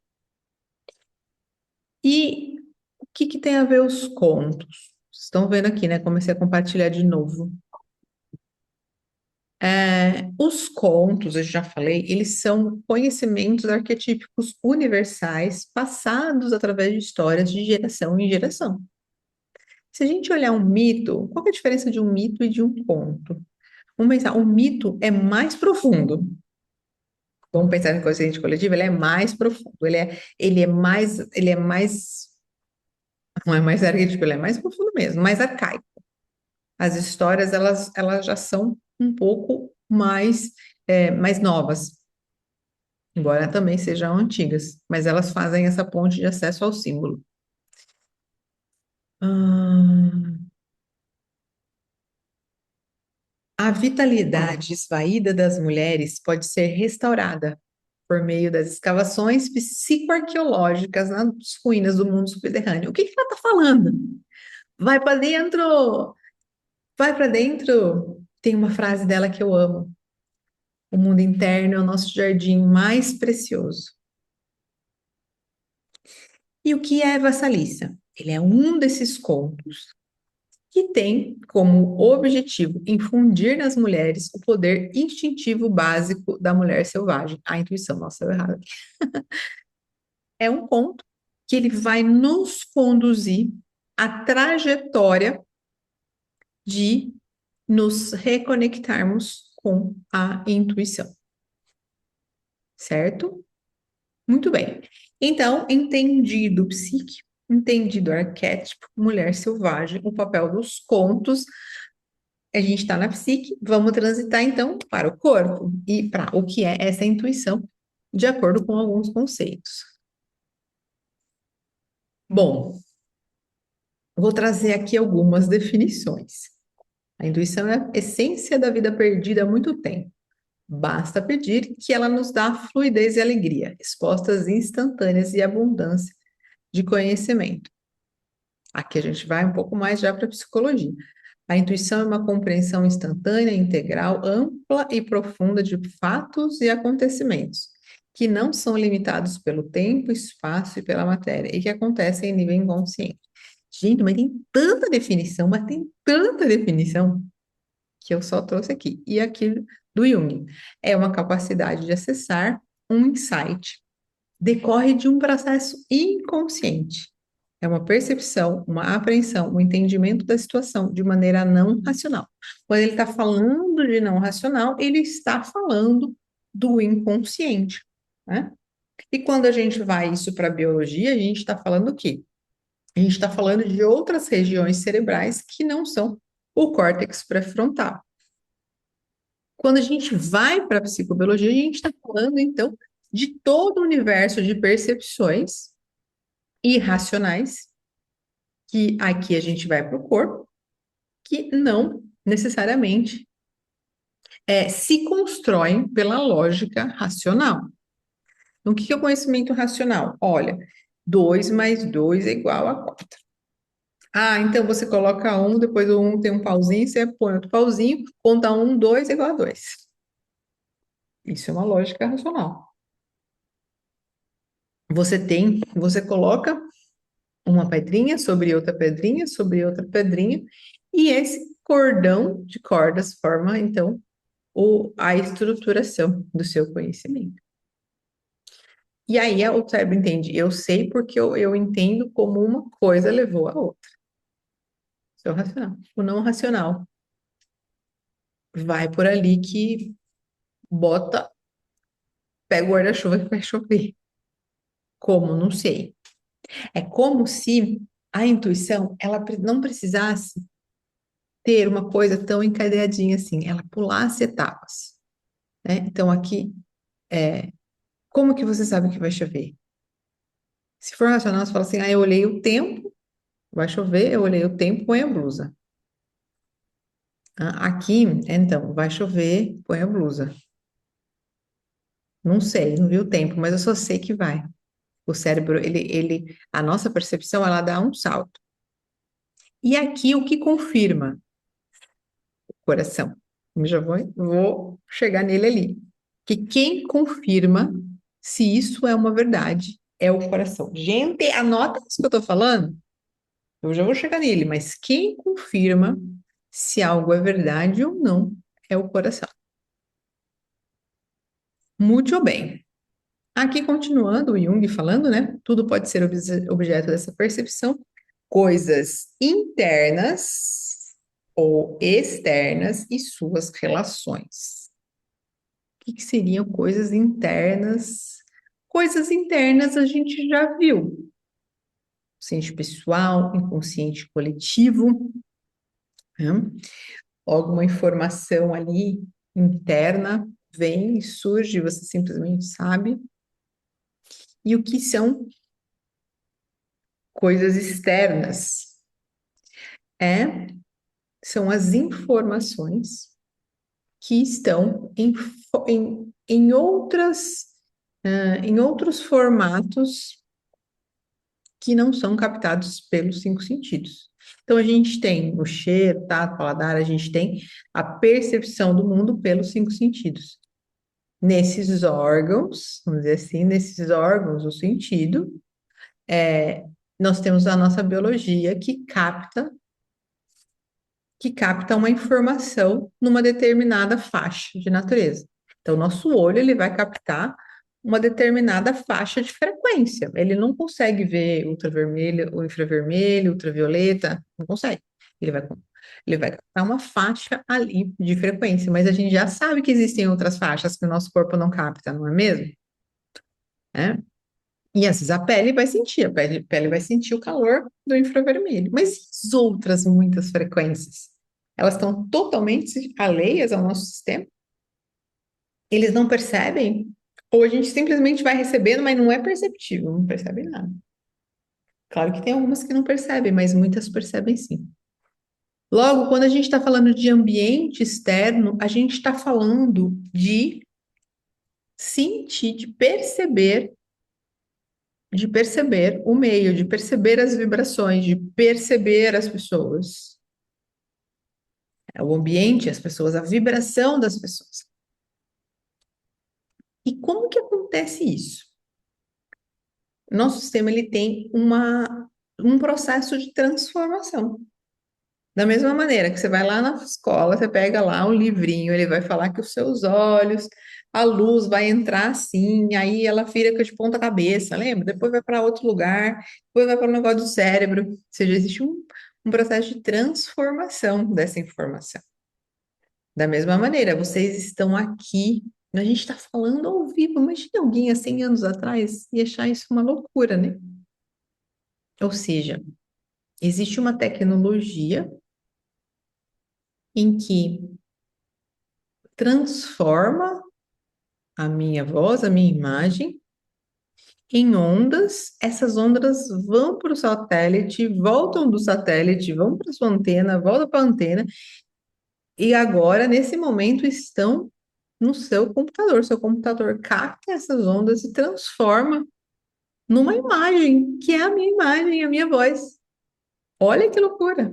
E o que tem a ver os contos? Vocês estão vendo aqui, né? Comecei a compartilhar de novo. Os contos, eu já falei, eles são conhecimentos arquetípicos universais passados através de histórias de geração em geração. Se a gente olhar um mito, qual que é a diferença de um mito e de um conto? Vamos pensar, um mito é mais profundo. Vamos pensar em consciente coletivo, ele é mais profundo, não é mais arquetípico, ele é mais profundo mesmo, mais arcaico. As histórias, elas já são um pouco mais novas, embora também sejam antigas, mas elas fazem essa ponte de acesso ao símbolo. A vitalidade esvaída das mulheres pode ser restaurada por meio das escavações psicoarqueológicas nas ruínas do mundo subterrâneo. O que ela está falando? Vai para dentro, vai para dentro. Tem uma frase dela que eu amo. O mundo interno é o nosso jardim mais precioso. E o que é Vassalissa? Ele é um desses contos que tem como objetivo infundir nas mulheres o poder instintivo básico da mulher selvagem. A intuição, nossa, eu errado aqui. É um conto que ele vai nos conduzir à trajetória de nos reconectarmos com a intuição. Certo? Muito bem. Então, entendido psique, entendido arquétipo, mulher selvagem, o papel dos contos, a gente está na psique, vamos transitar então para o corpo e para o que é essa intuição, de acordo com alguns conceitos. Bom, vou trazer aqui algumas definições. A intuição é a essência da vida perdida há muito tempo. Basta pedir que ela nos dá fluidez e alegria, respostas instantâneas e abundância de conhecimento. Aqui a gente vai um pouco mais já para a psicologia. A intuição é uma compreensão instantânea, integral, ampla e profunda de fatos e acontecimentos, que não são limitados pelo tempo, espaço e pela matéria, e que acontecem em nível inconsciente. Gente, mas tem tanta definição, mas tem tanta definição que eu só trouxe aqui. E aqui do Jung é uma capacidade de acessar um insight. Decorre de um processo inconsciente. É uma percepção, uma apreensão, um entendimento da situação de maneira não racional. Quando ele está falando de não racional, ele está falando do inconsciente, né? E quando a gente vai isso para a biologia, a gente está falando o quê? A gente está falando de outras regiões cerebrais que não são o córtex pré-frontal. Quando a gente vai para a psicobiologia, a gente está falando, então, de todo o universo de percepções irracionais, que aqui a gente vai para o corpo, que não necessariamente se constroem pela lógica racional. Então, o que é o conhecimento racional? Olha, 2 mais 2 é igual a 4. Ah, então você coloca um, depois o um tem um pauzinho, você põe outro pauzinho, conta um, 2 é igual a 2. Isso é uma lógica racional. Você coloca uma pedrinha sobre outra pedrinha, e esse cordão de cordas forma, então, a estruturação do seu conhecimento. E aí o cérebro entende, eu sei porque eu entendo como uma coisa levou a outra. Isso é o racional. O não racional vai por ali que bota, pega o guarda-chuva que vai chover. Como? Não sei. É como se a intuição, ela não precisasse ter uma coisa tão encadeadinha assim, ela pulasse etapas, né? Então aqui, como que você sabe que vai chover? Se for racional, você fala assim, eu olhei o tempo, vai chover, eu olhei o tempo, põe a blusa. Aqui, então, vai chover, põe a blusa. Não sei, não vi o tempo, mas eu só sei que vai. O cérebro, a nossa percepção, ela dá um salto. E aqui o que confirma? O coração. Eu já vou chegar nele ali. Que quem confirma se isso é uma verdade é o coração. Gente, anota isso que eu tô falando. Eu já vou chegar nele, mas quem confirma se algo é verdade ou não é o coração. Muito bem. Aqui continuando, o Jung falando, né? Tudo pode ser objeto dessa percepção. Coisas internas ou externas e suas relações. O que seriam coisas internas? Coisas internas a gente já viu. Consciente pessoal, inconsciente coletivo, né? Alguma informação ali interna vem e surge, você simplesmente sabe. E o que são coisas externas? São as informações que estão em em outros formatos que não são captados pelos cinco sentidos. Então, a gente tem o cheiro, tato, paladar, a gente tem a percepção do mundo pelos cinco sentidos. Nesses órgãos, vamos dizer assim, nesses órgãos, o sentido, nós temos a nossa biologia que capta uma informação numa determinada faixa de natureza. Então, nosso olho ele vai captar uma determinada faixa de frequência. Ele não consegue ver ultravermelho, o infravermelho, ultravioleta, não consegue. Ele vai, ele vai captar uma faixa ali de frequência, mas a gente já sabe que existem outras faixas que o nosso corpo não capta, não é mesmo? É? E às vezes a pele vai sentir, a pele vai sentir o calor do infravermelho. Mas e as outras muitas frequências? Elas estão totalmente alheias ao nosso sistema? Eles não percebem? Ou a gente simplesmente vai recebendo, mas não é perceptível, não percebe nada. Claro que tem algumas que não percebem, mas muitas percebem sim. Logo, quando a gente está falando de ambiente externo, a gente está falando de sentir, de perceber o meio, de perceber as vibrações, de perceber as pessoas. É o ambiente, as pessoas, a vibração das pessoas. E como que acontece isso? Nosso sistema ele tem um processo de transformação. Da mesma maneira que você vai lá na escola, você pega lá um livrinho, ele vai falar que os seus olhos, a luz vai entrar assim, aí ela vira de ponta cabeça, lembra? Depois vai para outro lugar, depois vai para o negócio do cérebro. Ou seja, existe um processo de transformação dessa informação. Da mesma maneira, vocês estão aqui, a gente está falando ao vivo. Imagina alguém há 100 anos atrás e achar isso uma loucura, né? Ou seja, existe uma tecnologia em que transforma a minha voz, a minha imagem, em ondas. Essas ondas vão para o satélite, voltam do satélite, vão para sua antena, voltam para a antena, e agora, nesse momento, estão no seu computador. Seu computador capta essas ondas e transforma numa imagem, que é a minha imagem, a minha voz. Olha que loucura!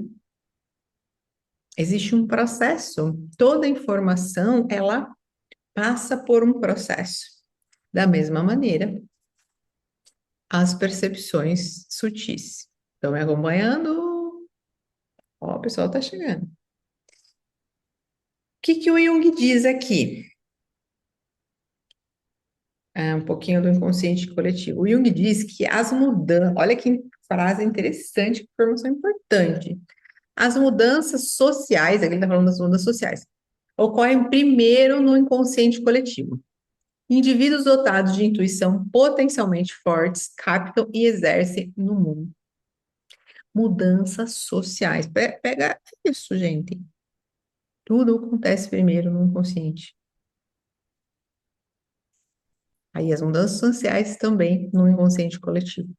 Existe um processo. Toda informação, ela passa por um processo. Da mesma maneira, as percepções sutis. Estão me acompanhando? Ó, o pessoal está chegando. O que que o Jung diz aqui? É um pouquinho do inconsciente coletivo. O Jung diz que as mudanças, olha que frase interessante, que informação importante. As mudanças sociais, aqui ele está falando das mudanças sociais, ocorrem primeiro no inconsciente coletivo. Indivíduos dotados de intuição potencialmente fortes captam e exercem no mundo mudanças sociais. Pega isso, gente. Tudo acontece primeiro no inconsciente. Aí as mudanças sociais também no inconsciente coletivo.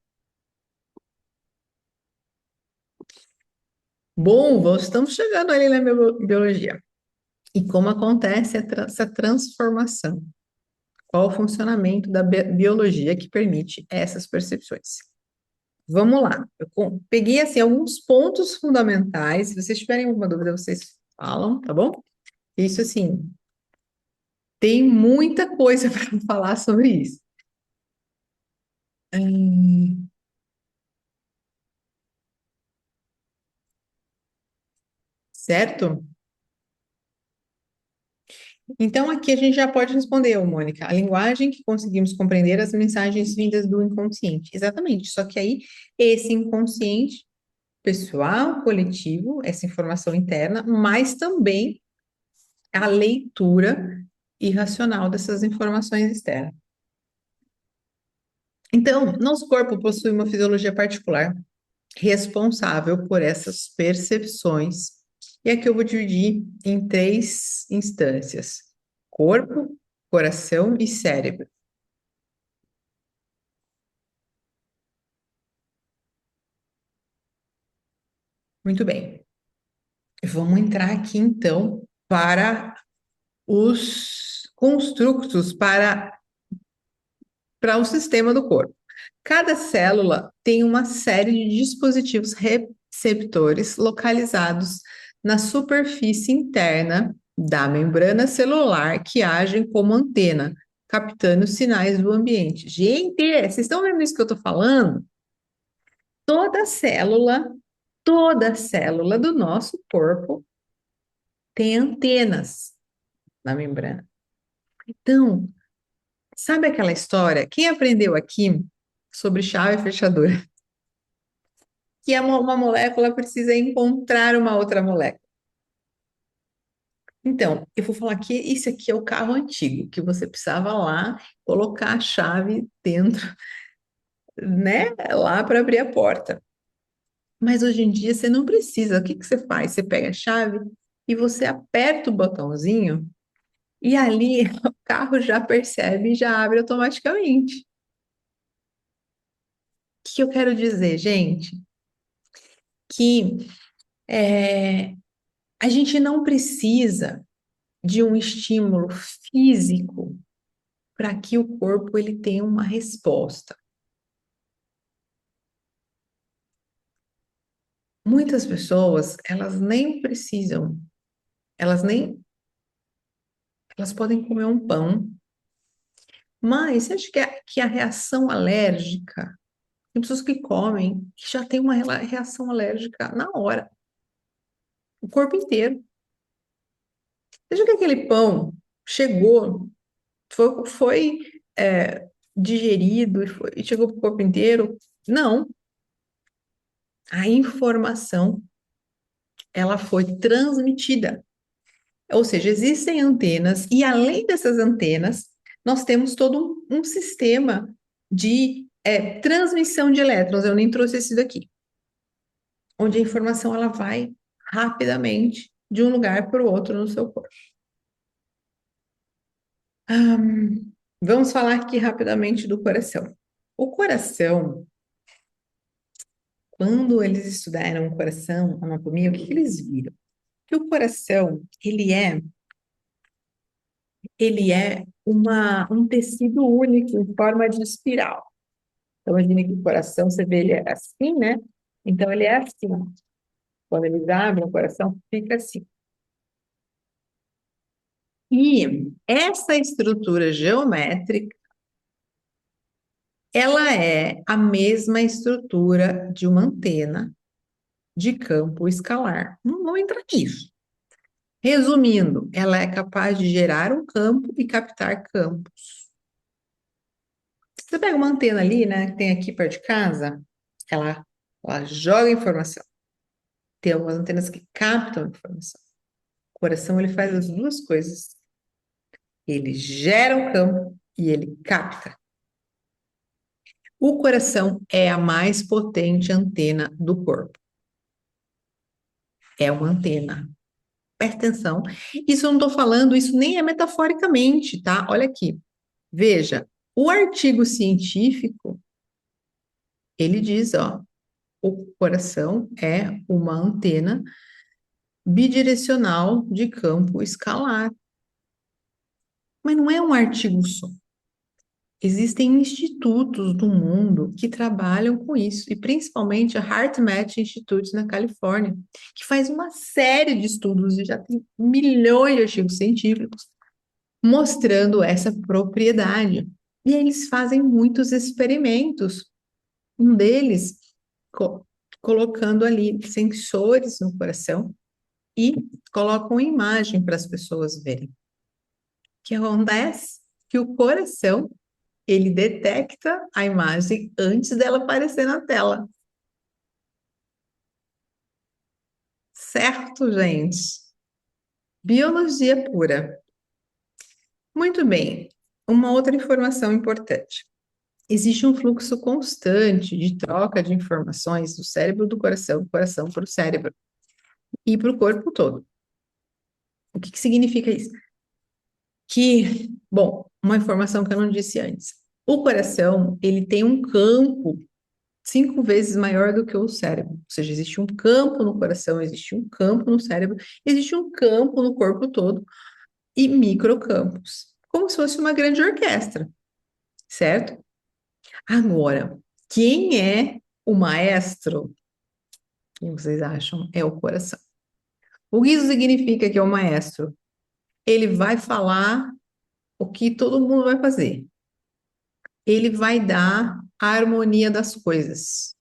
Bom, estamos chegando ali na biologia. E como acontece essa transformação? Qual o funcionamento da biologia que permite essas percepções? Vamos lá. Eu peguei assim alguns pontos fundamentais. Se vocês tiverem alguma dúvida, vocês falam, tá bom? Isso assim, tem muita coisa para falar sobre isso. Hum, certo? Então, aqui a gente já pode responder, ô, Mônica, a linguagem que conseguimos compreender as mensagens vindas do inconsciente. Exatamente. Só que aí, esse inconsciente pessoal, coletivo, essa informação interna, mas também a leitura irracional dessas informações externas. Então, nosso corpo possui uma fisiologia particular, responsável por essas percepções. E aqui eu vou dividir em três instâncias: corpo, coração e cérebro. Muito bem. Vamos entrar aqui então para os construtos para o sistema do corpo. Cada célula tem uma série de dispositivos receptores localizados na superfície interna da membrana celular que agem como antena, captando os sinais do ambiente. Gente, vocês estão vendo isso que eu estou falando? Toda célula, toda célula do nosso corpo tem antenas na membrana. Então, sabe aquela história? Quem aprendeu aqui sobre chave e fechadura? Que é uma molécula precisa encontrar uma outra molécula. Então, eu vou falar que isso aqui é o carro antigo, que você precisava lá colocar a chave dentro, né, lá para abrir a porta. Mas hoje em dia você não precisa. O que que você faz? Você pega a chave e você aperta o botãozinho e ali o carro já percebe e já abre automaticamente. O que eu quero dizer, gente? Que é, a gente não precisa de um estímulo físico para que o corpo ele tenha uma resposta. Muitas pessoas, elas nem precisam. Elas nem, elas podem comer um pão, mas você acha que a reação alérgica, tem pessoas que comem que já tem uma reação alérgica na hora, o corpo inteiro. Você acha que aquele pão chegou, foi digerido e chegou para o corpo inteiro? Não. A informação, ela foi transmitida. Ou seja, existem antenas, e além dessas antenas, nós temos todo um sistema de transmissão de elétrons. Eu nem trouxe esse daqui, onde a informação ela vai rapidamente de um lugar para o outro no seu corpo. Vamos falar aqui rapidamente do coração. O coração, quando eles estudaram o coração, a anatomia, o que eles viram? Que o coração, ele é um tecido único em forma de espiral. Então, imagine que o coração, você vê ele é assim, né? Então, ele é assim. Quando eles abrem o coração, fica assim. E essa estrutura geométrica, ela é a mesma estrutura de uma antena de campo escalar. Não vou entrar nisso. Resumindo, ela é capaz de gerar um campo e captar campos. Você pega uma antena ali, né, que tem aqui perto de casa, ela joga informação. Tem algumas antenas que captam informação. O coração, ele faz as duas coisas. Ele gera um campo e ele capta. O coração é a mais potente antena do corpo. É uma antena. Presta atenção. Isso eu não estou falando, isso nem é metaforicamente, tá? Olha aqui. Veja, o artigo científico, ele diz, ó, o coração é uma antena bidirecional de campo escalar. Mas não é um artigo só. Existem institutos do mundo que trabalham com isso, e principalmente a HeartMath Institute na Califórnia, que faz uma série de estudos e já tem milhões de artigos científicos mostrando essa propriedade. E aí eles fazem muitos experimentos. Um deles, co colocando ali sensores no coração e colocam imagem para as pessoas verem. O que acontece? Que o coração, ele detecta a imagem antes dela aparecer na tela. Certo, gente? Biologia pura. Muito bem. Uma outra informação importante. Existe um fluxo constante de troca de informações do cérebro do coração para o cérebro e para o corpo todo. O que significa isso? Que, bom, uma informação que eu não disse antes. O coração, ele tem um campo 5 vezes maior do que o cérebro. Ou seja, existe um campo no coração, existe um campo no cérebro, existe um campo no corpo todo e microcampos. Como se fosse uma grande orquestra, certo? Agora, quem é o maestro? Quem vocês acham? É o coração. O que isso significa que é o maestro? Ele vai falar o que todo mundo vai fazer. Ele vai dar a harmonia das coisas.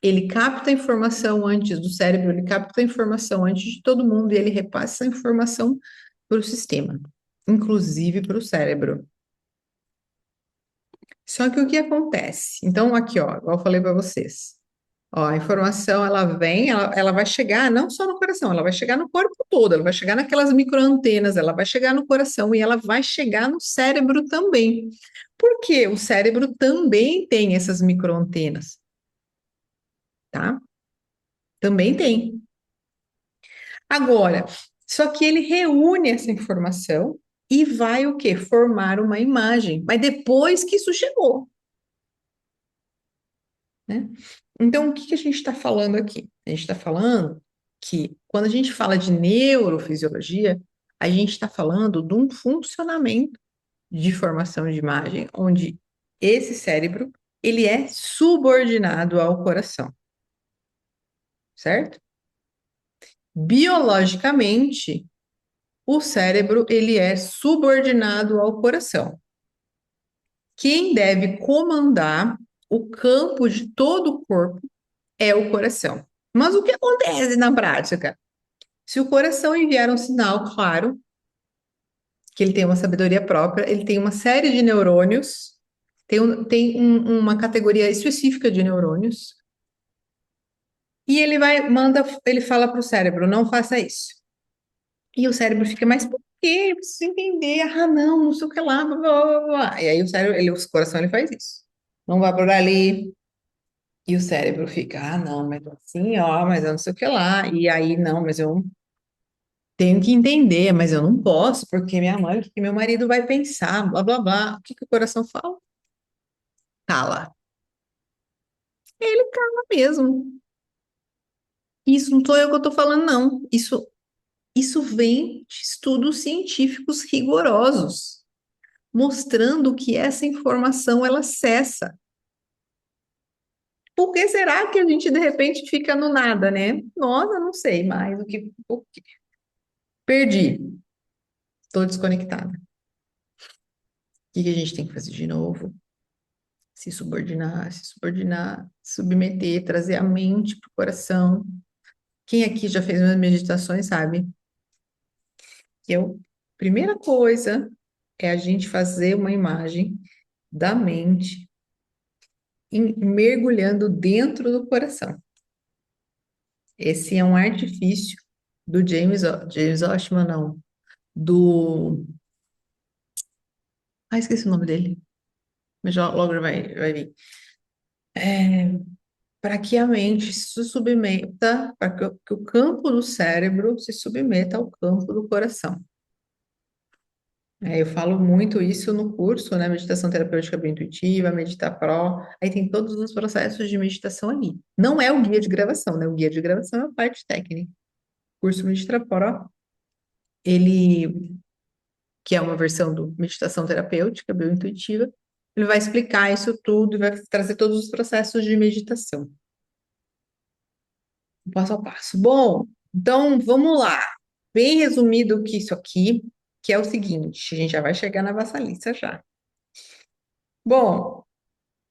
Ele capta a informação antes do cérebro, ele capta a informação antes de todo mundo e ele repassa a informação para o sistema, inclusive para o cérebro. Só que o que acontece? Então, aqui, ó, igual eu falei para vocês. Ó, a informação, ela vem, ela vai chegar não só no coração, ela vai chegar no corpo todo, ela vai chegar naquelas microantenas, ela vai chegar no coração e ela vai chegar no cérebro também. Por quê? O cérebro também tem essas microantenas, tá? Também tem. Agora, só que ele reúne essa informação e vai o quê? Formar uma imagem, mas depois que isso chegou, né? Então, o que que a gente está falando aqui? A gente está falando que quando a gente fala de neurofisiologia, a gente está falando de um funcionamento de formação de imagem, onde esse cérebro, ele é subordinado ao coração, certo? Biologicamente, o cérebro ele é subordinado ao coração. Quem deve comandar o campo de todo o corpo é o coração. Mas o que acontece na prática? Se o coração enviar um sinal claro, que ele tem uma sabedoria própria, ele tem uma série de neurônios, uma categoria específica de neurônios, e ele fala para o cérebro, não faça isso. E o cérebro fica, mas por quê? Eu preciso entender. Ah, não, não sei o que lá, blá, blá, blá, blá. E aí o coração ele faz isso. Não vai por ali. E o cérebro fica, ah, não, mas assim, ó, mas eu não sei o que lá. E aí, não, mas eu tenho que entender, mas eu não posso, porque minha mãe, porque meu marido vai pensar, blá, blá, blá. O que que o coração fala? Cala. Ele cala mesmo. Isso não sou eu que eu tô falando, não. Isso vem de estudos científicos rigorosos, mostrando que essa informação ela cessa. Por que será que a gente de repente fica no nada, né? Nossa, não sei mais o que. Perdi, estou desconectada. O que que a gente tem que fazer de novo? Se subordinar, submeter, trazer a mente para o coração. Quem aqui já fez umas meditações sabe que primeira coisa é a gente fazer uma imagem da mente mergulhando dentro do coração. Esse é um artifício do James Oshman, não, do... Ah, esqueci o nome dele, mas logo vai vir. Para que a mente se submeta, para que o campo do cérebro se submeta ao campo do coração. Eu falo muito isso no curso, né? Meditação terapêutica biointuitiva, Meditar Pro. Aí tem todos os processos de meditação ali. Não é o guia de gravação, né? O guia de gravação é a parte técnica. O curso Meditar Pro, ele, que é uma versão do meditação terapêutica biointuitiva, ele vai explicar isso tudo e vai trazer todos os processos de meditação, passo a passo. Bom, então vamos lá. Bem resumido que isso aqui, que é o seguinte, a gente já vai chegar na vassalissa já. Bom,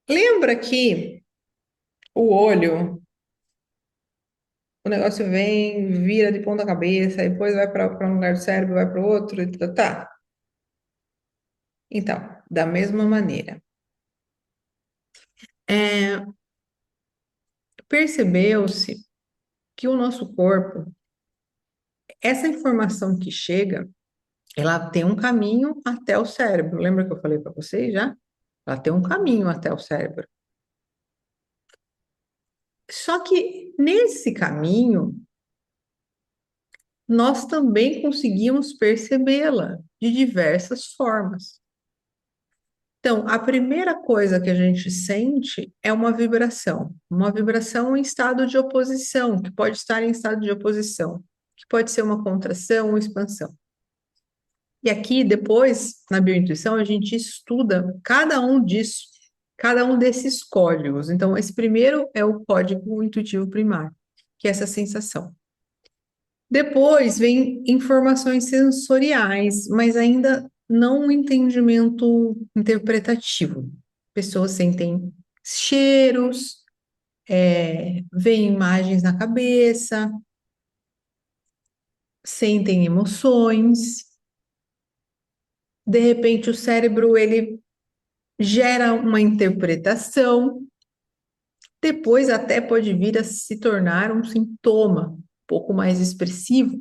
lembra que o olho, o negócio vem, vira de ponta cabeça, e depois vai para um lugar do cérebro, vai para o outro, e tá. Então, da mesma maneira, é, percebeu-se que o nosso corpo, essa informação que chega, ela tem um caminho até o cérebro. Lembra que eu falei para vocês já? Ela tem um caminho até o cérebro. Só que nesse caminho, nós também conseguimos percebê-la de diversas formas. Então, a primeira coisa que a gente sente é uma vibração em estado de oposição, que pode estar em estado de oposição, que pode ser uma contração ou expansão. E aqui, depois, na biointuição, a gente estuda cada um desses códigos. Então, esse primeiro é o código intuitivo primário, que é essa sensação. Depois vem informações sensoriais, mas ainda não um entendimento interpretativo. Pessoas sentem cheiros, veem imagens na cabeça, sentem emoções. De repente, o cérebro ele gera uma interpretação. Depois, até pode vir a se tornar um sintoma um pouco mais expressivo.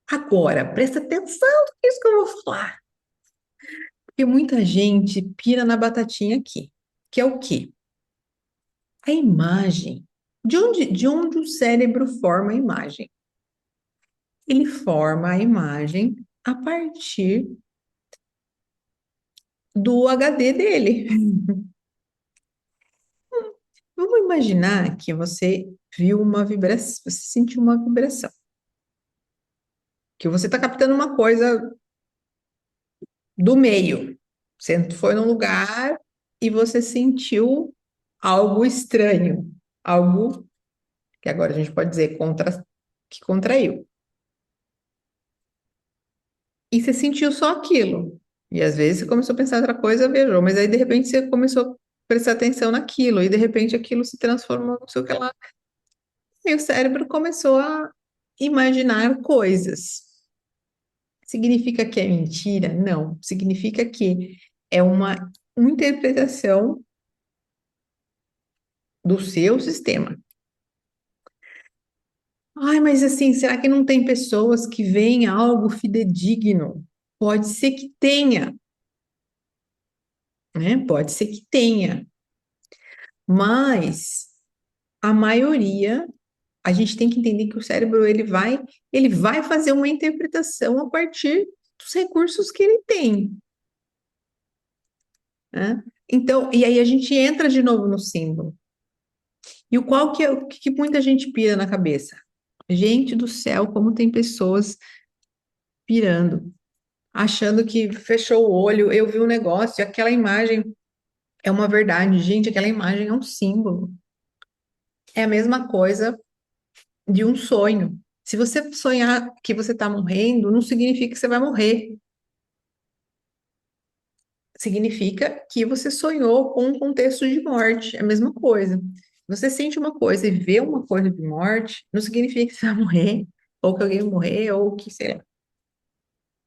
Agora, presta atenção nisso que eu vou falar. Porque muita gente pira na batatinha aqui, que é o quê? A imagem. De onde o cérebro forma a imagem? Ele forma a imagem a partir do HD dele. Vamos imaginar que você viu uma vibração, você sentiu uma vibração, que você está captando uma coisa do meio. Você foi num lugar e você sentiu algo estranho, algo. que agora a gente pode dizer que contraiu. E você sentiu só aquilo. E às vezes você começou a pensar em outra coisa, viajou, mas aí de repente você começou a prestar atenção naquilo, e de repente aquilo se transformou no seu que lá. E o cérebro começou a imaginar coisas. Significa que é mentira? Não. Significa que é uma interpretação do seu sistema. Ai, mas assim, será que não tem pessoas que veem algo fidedigno? Pode ser que tenha, né? Pode ser que tenha, mas a maioria, a gente tem que entender que o cérebro ele vai fazer uma interpretação a partir dos recursos que ele tem, né? Então, e aí a gente entra de novo no símbolo. E o qual que é o que muita gente pira na cabeça? Gente do céu, como tem pessoas pirando, achando que fechou o olho, eu vi um negócio, e aquela imagem é uma verdade. Gente, aquela imagem é um símbolo. É a mesma coisa de um sonho. Se você sonhar que você está morrendo, não significa que você vai morrer. Significa que você sonhou com um contexto de morte. É a mesma coisa. Você sente uma coisa e vê uma coisa de morte, não significa que você vai morrer, ou que alguém vai morrer, ou que, sei lá.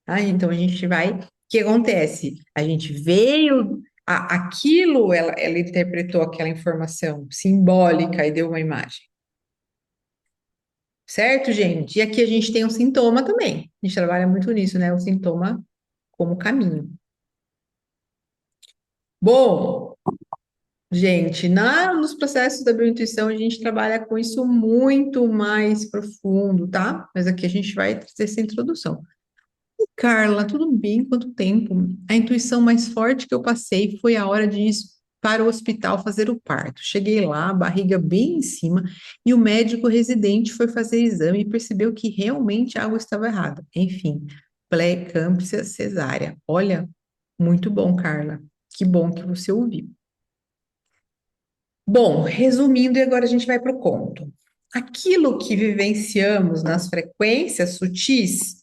Ah, então a gente vai. O que acontece? A gente veio. Aquilo, ela interpretou aquela informação simbólica e deu uma imagem. Certo, gente? E aqui a gente tem um sintoma também. A gente trabalha muito nisso, né? O sintoma como caminho. Bom, gente, nos processos da biointuição a gente trabalha com isso muito mais profundo, tá? Mas aqui a gente vai trazer essa introdução. Carla, tudo bem? Quanto tempo? A intuição mais forte que eu passei foi a hora de ir para o hospital fazer o parto. Cheguei lá, barriga bem em cima, e o médico residente foi fazer exame e percebeu que realmente algo estava errado. Enfim, pré-eclâmpsia cesárea. Olha, muito bom, Carla. Que bom que você ouviu. Bom, resumindo, e agora a gente vai para o conto. Aquilo que vivenciamos nas frequências sutis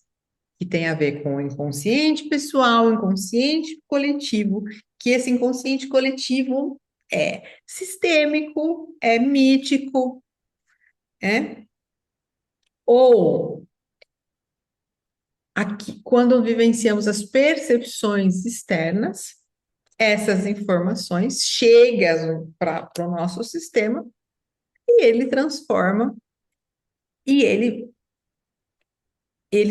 que tem a ver com o inconsciente pessoal, inconsciente coletivo, que esse inconsciente coletivo é sistêmico, é mítico, é? Ou aqui, quando vivenciamos as percepções externas, essas informações chegam para o nosso sistema e ele transforma e ele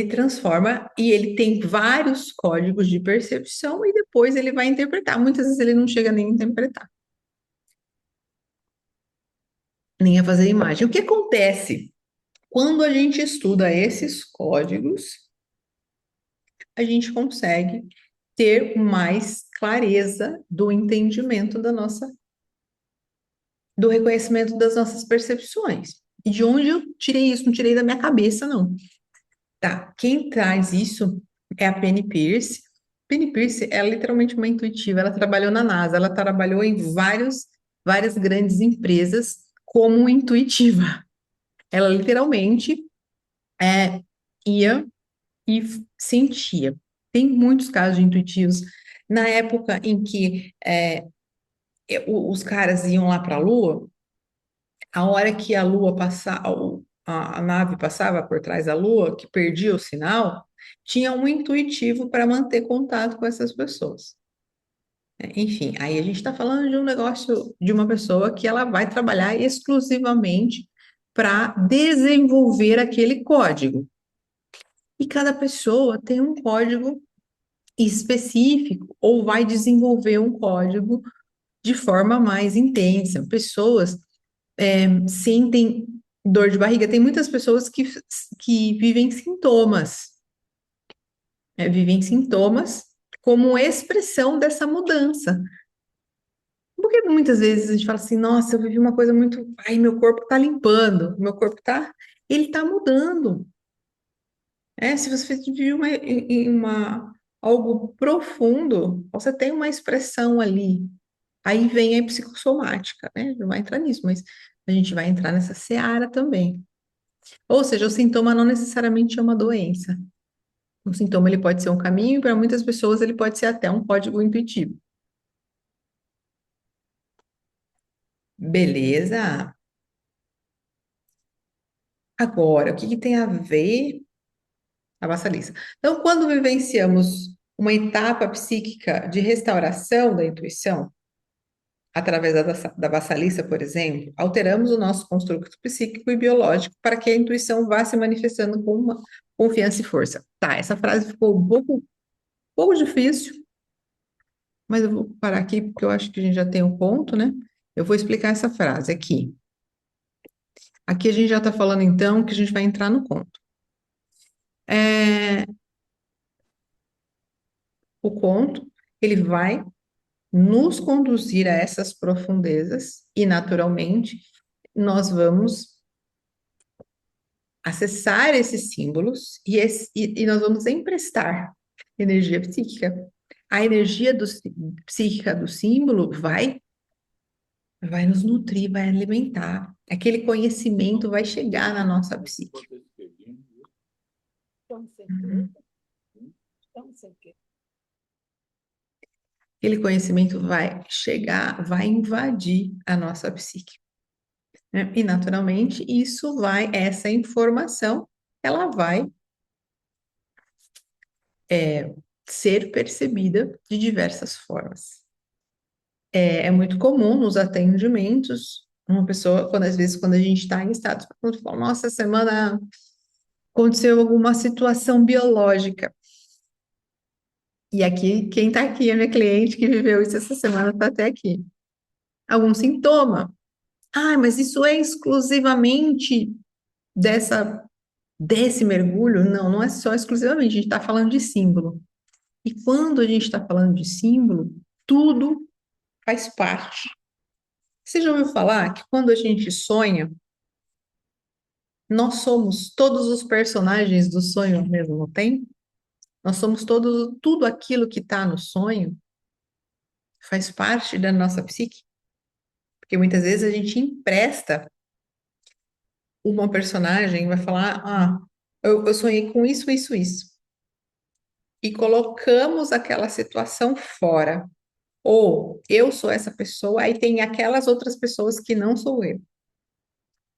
transforma e ele tem vários códigos de percepção e depois ele vai interpretar. Muitas vezes ele não chega nem a interpretar, nem a fazer imagem. O que acontece? Quando a gente estuda esses códigos, a gente consegue ter mais clareza do entendimento do reconhecimento das nossas percepções. E de onde eu tirei isso? Não tirei da minha cabeça, não. Tá, quem traz isso é a Penny Pierce. Penny Pierce é literalmente uma intuitiva, ela trabalhou na NASA, ela trabalhou em várias grandes empresas como intuitiva. Ela literalmente ia e sentia. Tem muitos casos de intuitivos. Na época em que os caras iam lá para a Lua, a hora que a Lua passava, a nave passava por trás da Lua, que perdia o sinal, tinha um intuitivo para manter contato com essas pessoas. Enfim, aí a gente está falando de um negócio de uma pessoa que ela vai trabalhar exclusivamente para desenvolver aquele código. E cada pessoa tem um código específico ou vai desenvolver um código de forma mais intensa. Pessoas sentem dor de barriga. Tem muitas pessoas que vivem sintomas, vivem sintomas como expressão dessa mudança. Porque muitas vezes a gente fala assim, nossa, eu vivi uma coisa muito, ai, meu corpo tá limpando, meu corpo ele tá mudando. Se você vive algo profundo, você tem uma expressão ali. Aí vem a psicossomática, né? Não vai entrar nisso, mas a gente vai entrar nessa seara também. Ou seja, o sintoma não necessariamente é uma doença. O sintoma ele pode ser um caminho e para muitas pessoas ele pode ser até um código intuitivo. Beleza? Agora, o que que tem a ver a vassalissa? Então, quando vivenciamos uma etapa psíquica de restauração da intuição, através da vassalissa, por exemplo, alteramos o nosso construto psíquico e biológico para que a intuição vá se manifestando com uma confiança e força. Tá, essa frase ficou pouco difícil, mas eu vou parar aqui porque eu acho que a gente já tem um ponto, né? Eu vou explicar essa frase aqui. Aqui a gente já está falando, então, que a gente vai entrar no conto. O conto, ele vai nos conduzir a essas profundezas e, naturalmente, nós vamos acessar esses símbolos e nós vamos emprestar energia psíquica. A energia psíquica do símbolo vai nos nutrir, vai alimentar. Aquele conhecimento vai chegar na nossa psique. Aquele conhecimento vai chegar, vai invadir a nossa psique, né? E naturalmente essa informação, ela vai ser percebida de diversas formas. É muito comum nos atendimentos, uma pessoa, às vezes, quando a gente está em estado, quando fala, nossa, essa semana aconteceu alguma situação biológica. E aqui, quem está aqui é minha cliente que viveu isso essa semana, está até aqui. Algum sintoma. Ah, mas isso é exclusivamente desse mergulho? Não, não é só exclusivamente, a gente está falando de símbolo. E quando a gente está falando de símbolo, tudo faz parte. Você já ouviu falar que quando a gente sonha, nós somos todos os personagens do sonho ao mesmo tempo? Nós somos tudo aquilo que está no sonho faz parte da nossa psique? Porque muitas vezes a gente empresta uma personagem, vai falar, eu sonhei com isso, isso, isso. E colocamos aquela situação fora. Ou eu sou essa pessoa, aí tem aquelas outras pessoas que não sou eu.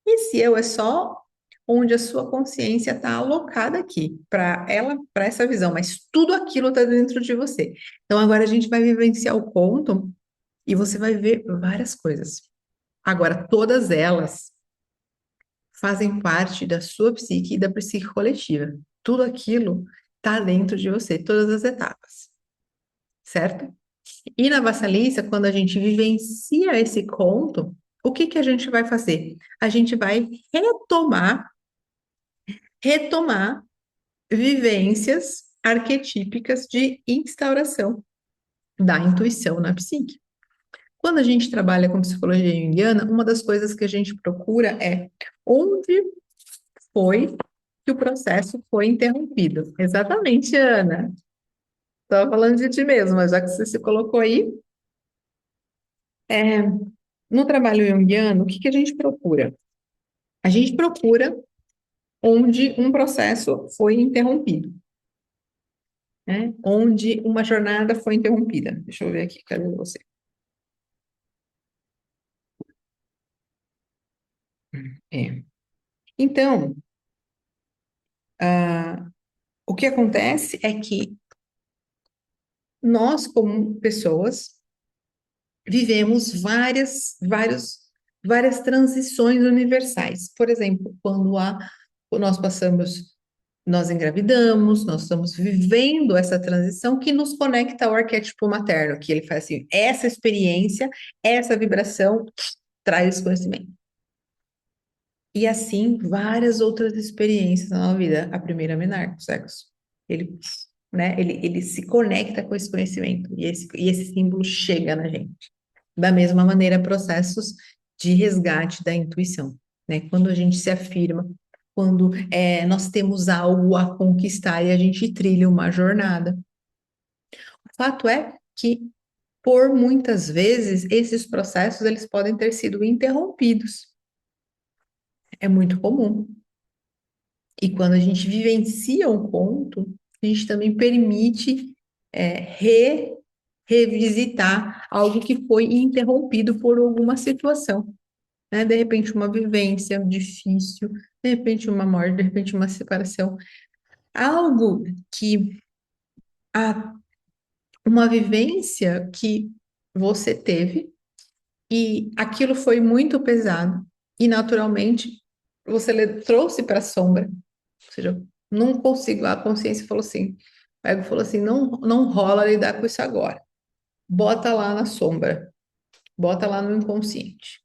Esse eu é só onde a sua consciência está alocada aqui, para essa visão, mas tudo aquilo está dentro de você. Então agora a gente vai vivenciar o conto e você vai ver várias coisas. Agora, todas elas fazem parte da sua psique e da psique coletiva. Tudo aquilo está dentro de você, todas as etapas, certo? E na Vassalissa, quando a gente vivencia esse conto, o que que a gente vai fazer? A gente vai retomar vivências arquetípicas de instauração da intuição na psique. Quando a gente trabalha com psicologia junguiana, uma das coisas que a gente procura é onde foi que o processo foi interrompido. Exatamente, Ana. Estava falando de ti mesmo, mas já que você se colocou aí, é, no trabalho junguiano, o que que a gente procura? A gente procura onde um processo foi interrompido, né? Onde uma jornada foi interrompida. Deixa eu ver aqui, cadê você? É. Então, o que acontece é que nós, como pessoas, vivemos várias transições universais. Por exemplo, nós passamos, nós engravidamos, nós estamos vivendo essa transição que nos conecta ao arquétipo materno, que ele faz assim, essa experiência, essa vibração traz esse conhecimento. E assim, várias outras experiências na nossa vida. A primeira é menarca, o sexo. Ele, né, ele se conecta com esse conhecimento e esse símbolo chega na gente. Da mesma maneira, processos de resgate da intuição, né? Quando a gente se afirma, quando nós temos algo a conquistar e a gente trilha uma jornada. O fato é que, por muitas vezes, esses processos eles podem ter sido interrompidos. É muito comum. E quando a gente vivencia um conto, a gente também permite revisitar algo que foi interrompido por alguma situação, né? De repente, uma vivência difícil, de repente, uma morte, de repente, uma separação. Algo que, ah, uma vivência que você teve e aquilo foi muito pesado e, naturalmente, trouxe para a sombra. Ou seja, não consigo, a consciência falou assim, o ego falou assim, não, não rola lidar com isso agora. Bota lá na sombra, bota lá no inconsciente.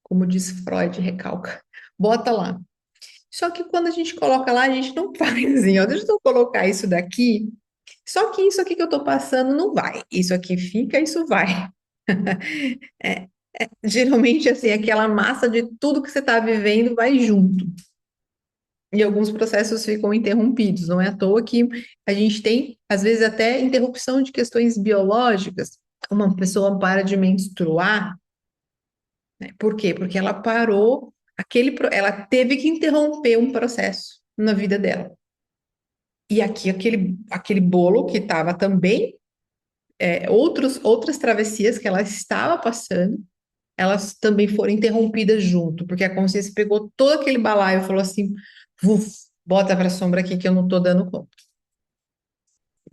Como diz Freud, recalca. Bota lá. Só que quando a gente coloca lá, a gente não faz assim, ó, deixa eu colocar isso daqui, só que isso aqui que eu tô passando não vai. Isso aqui fica, isso vai. Geralmente, assim, aquela massa de tudo que você está vivendo vai junto. E alguns processos ficam interrompidos. Não é à toa que a gente tem, às vezes, até interrupção de questões biológicas. Uma pessoa para de menstruar, né? Por quê? Porque ela parou, ela teve que interromper um processo na vida dela. E aqui, aquele bolo que estava também, outras travessias que ela estava passando, elas também foram interrompidas junto, porque a consciência pegou todo aquele balaio e falou assim: "Vuf, bota para sombra aqui que eu não estou dando conta."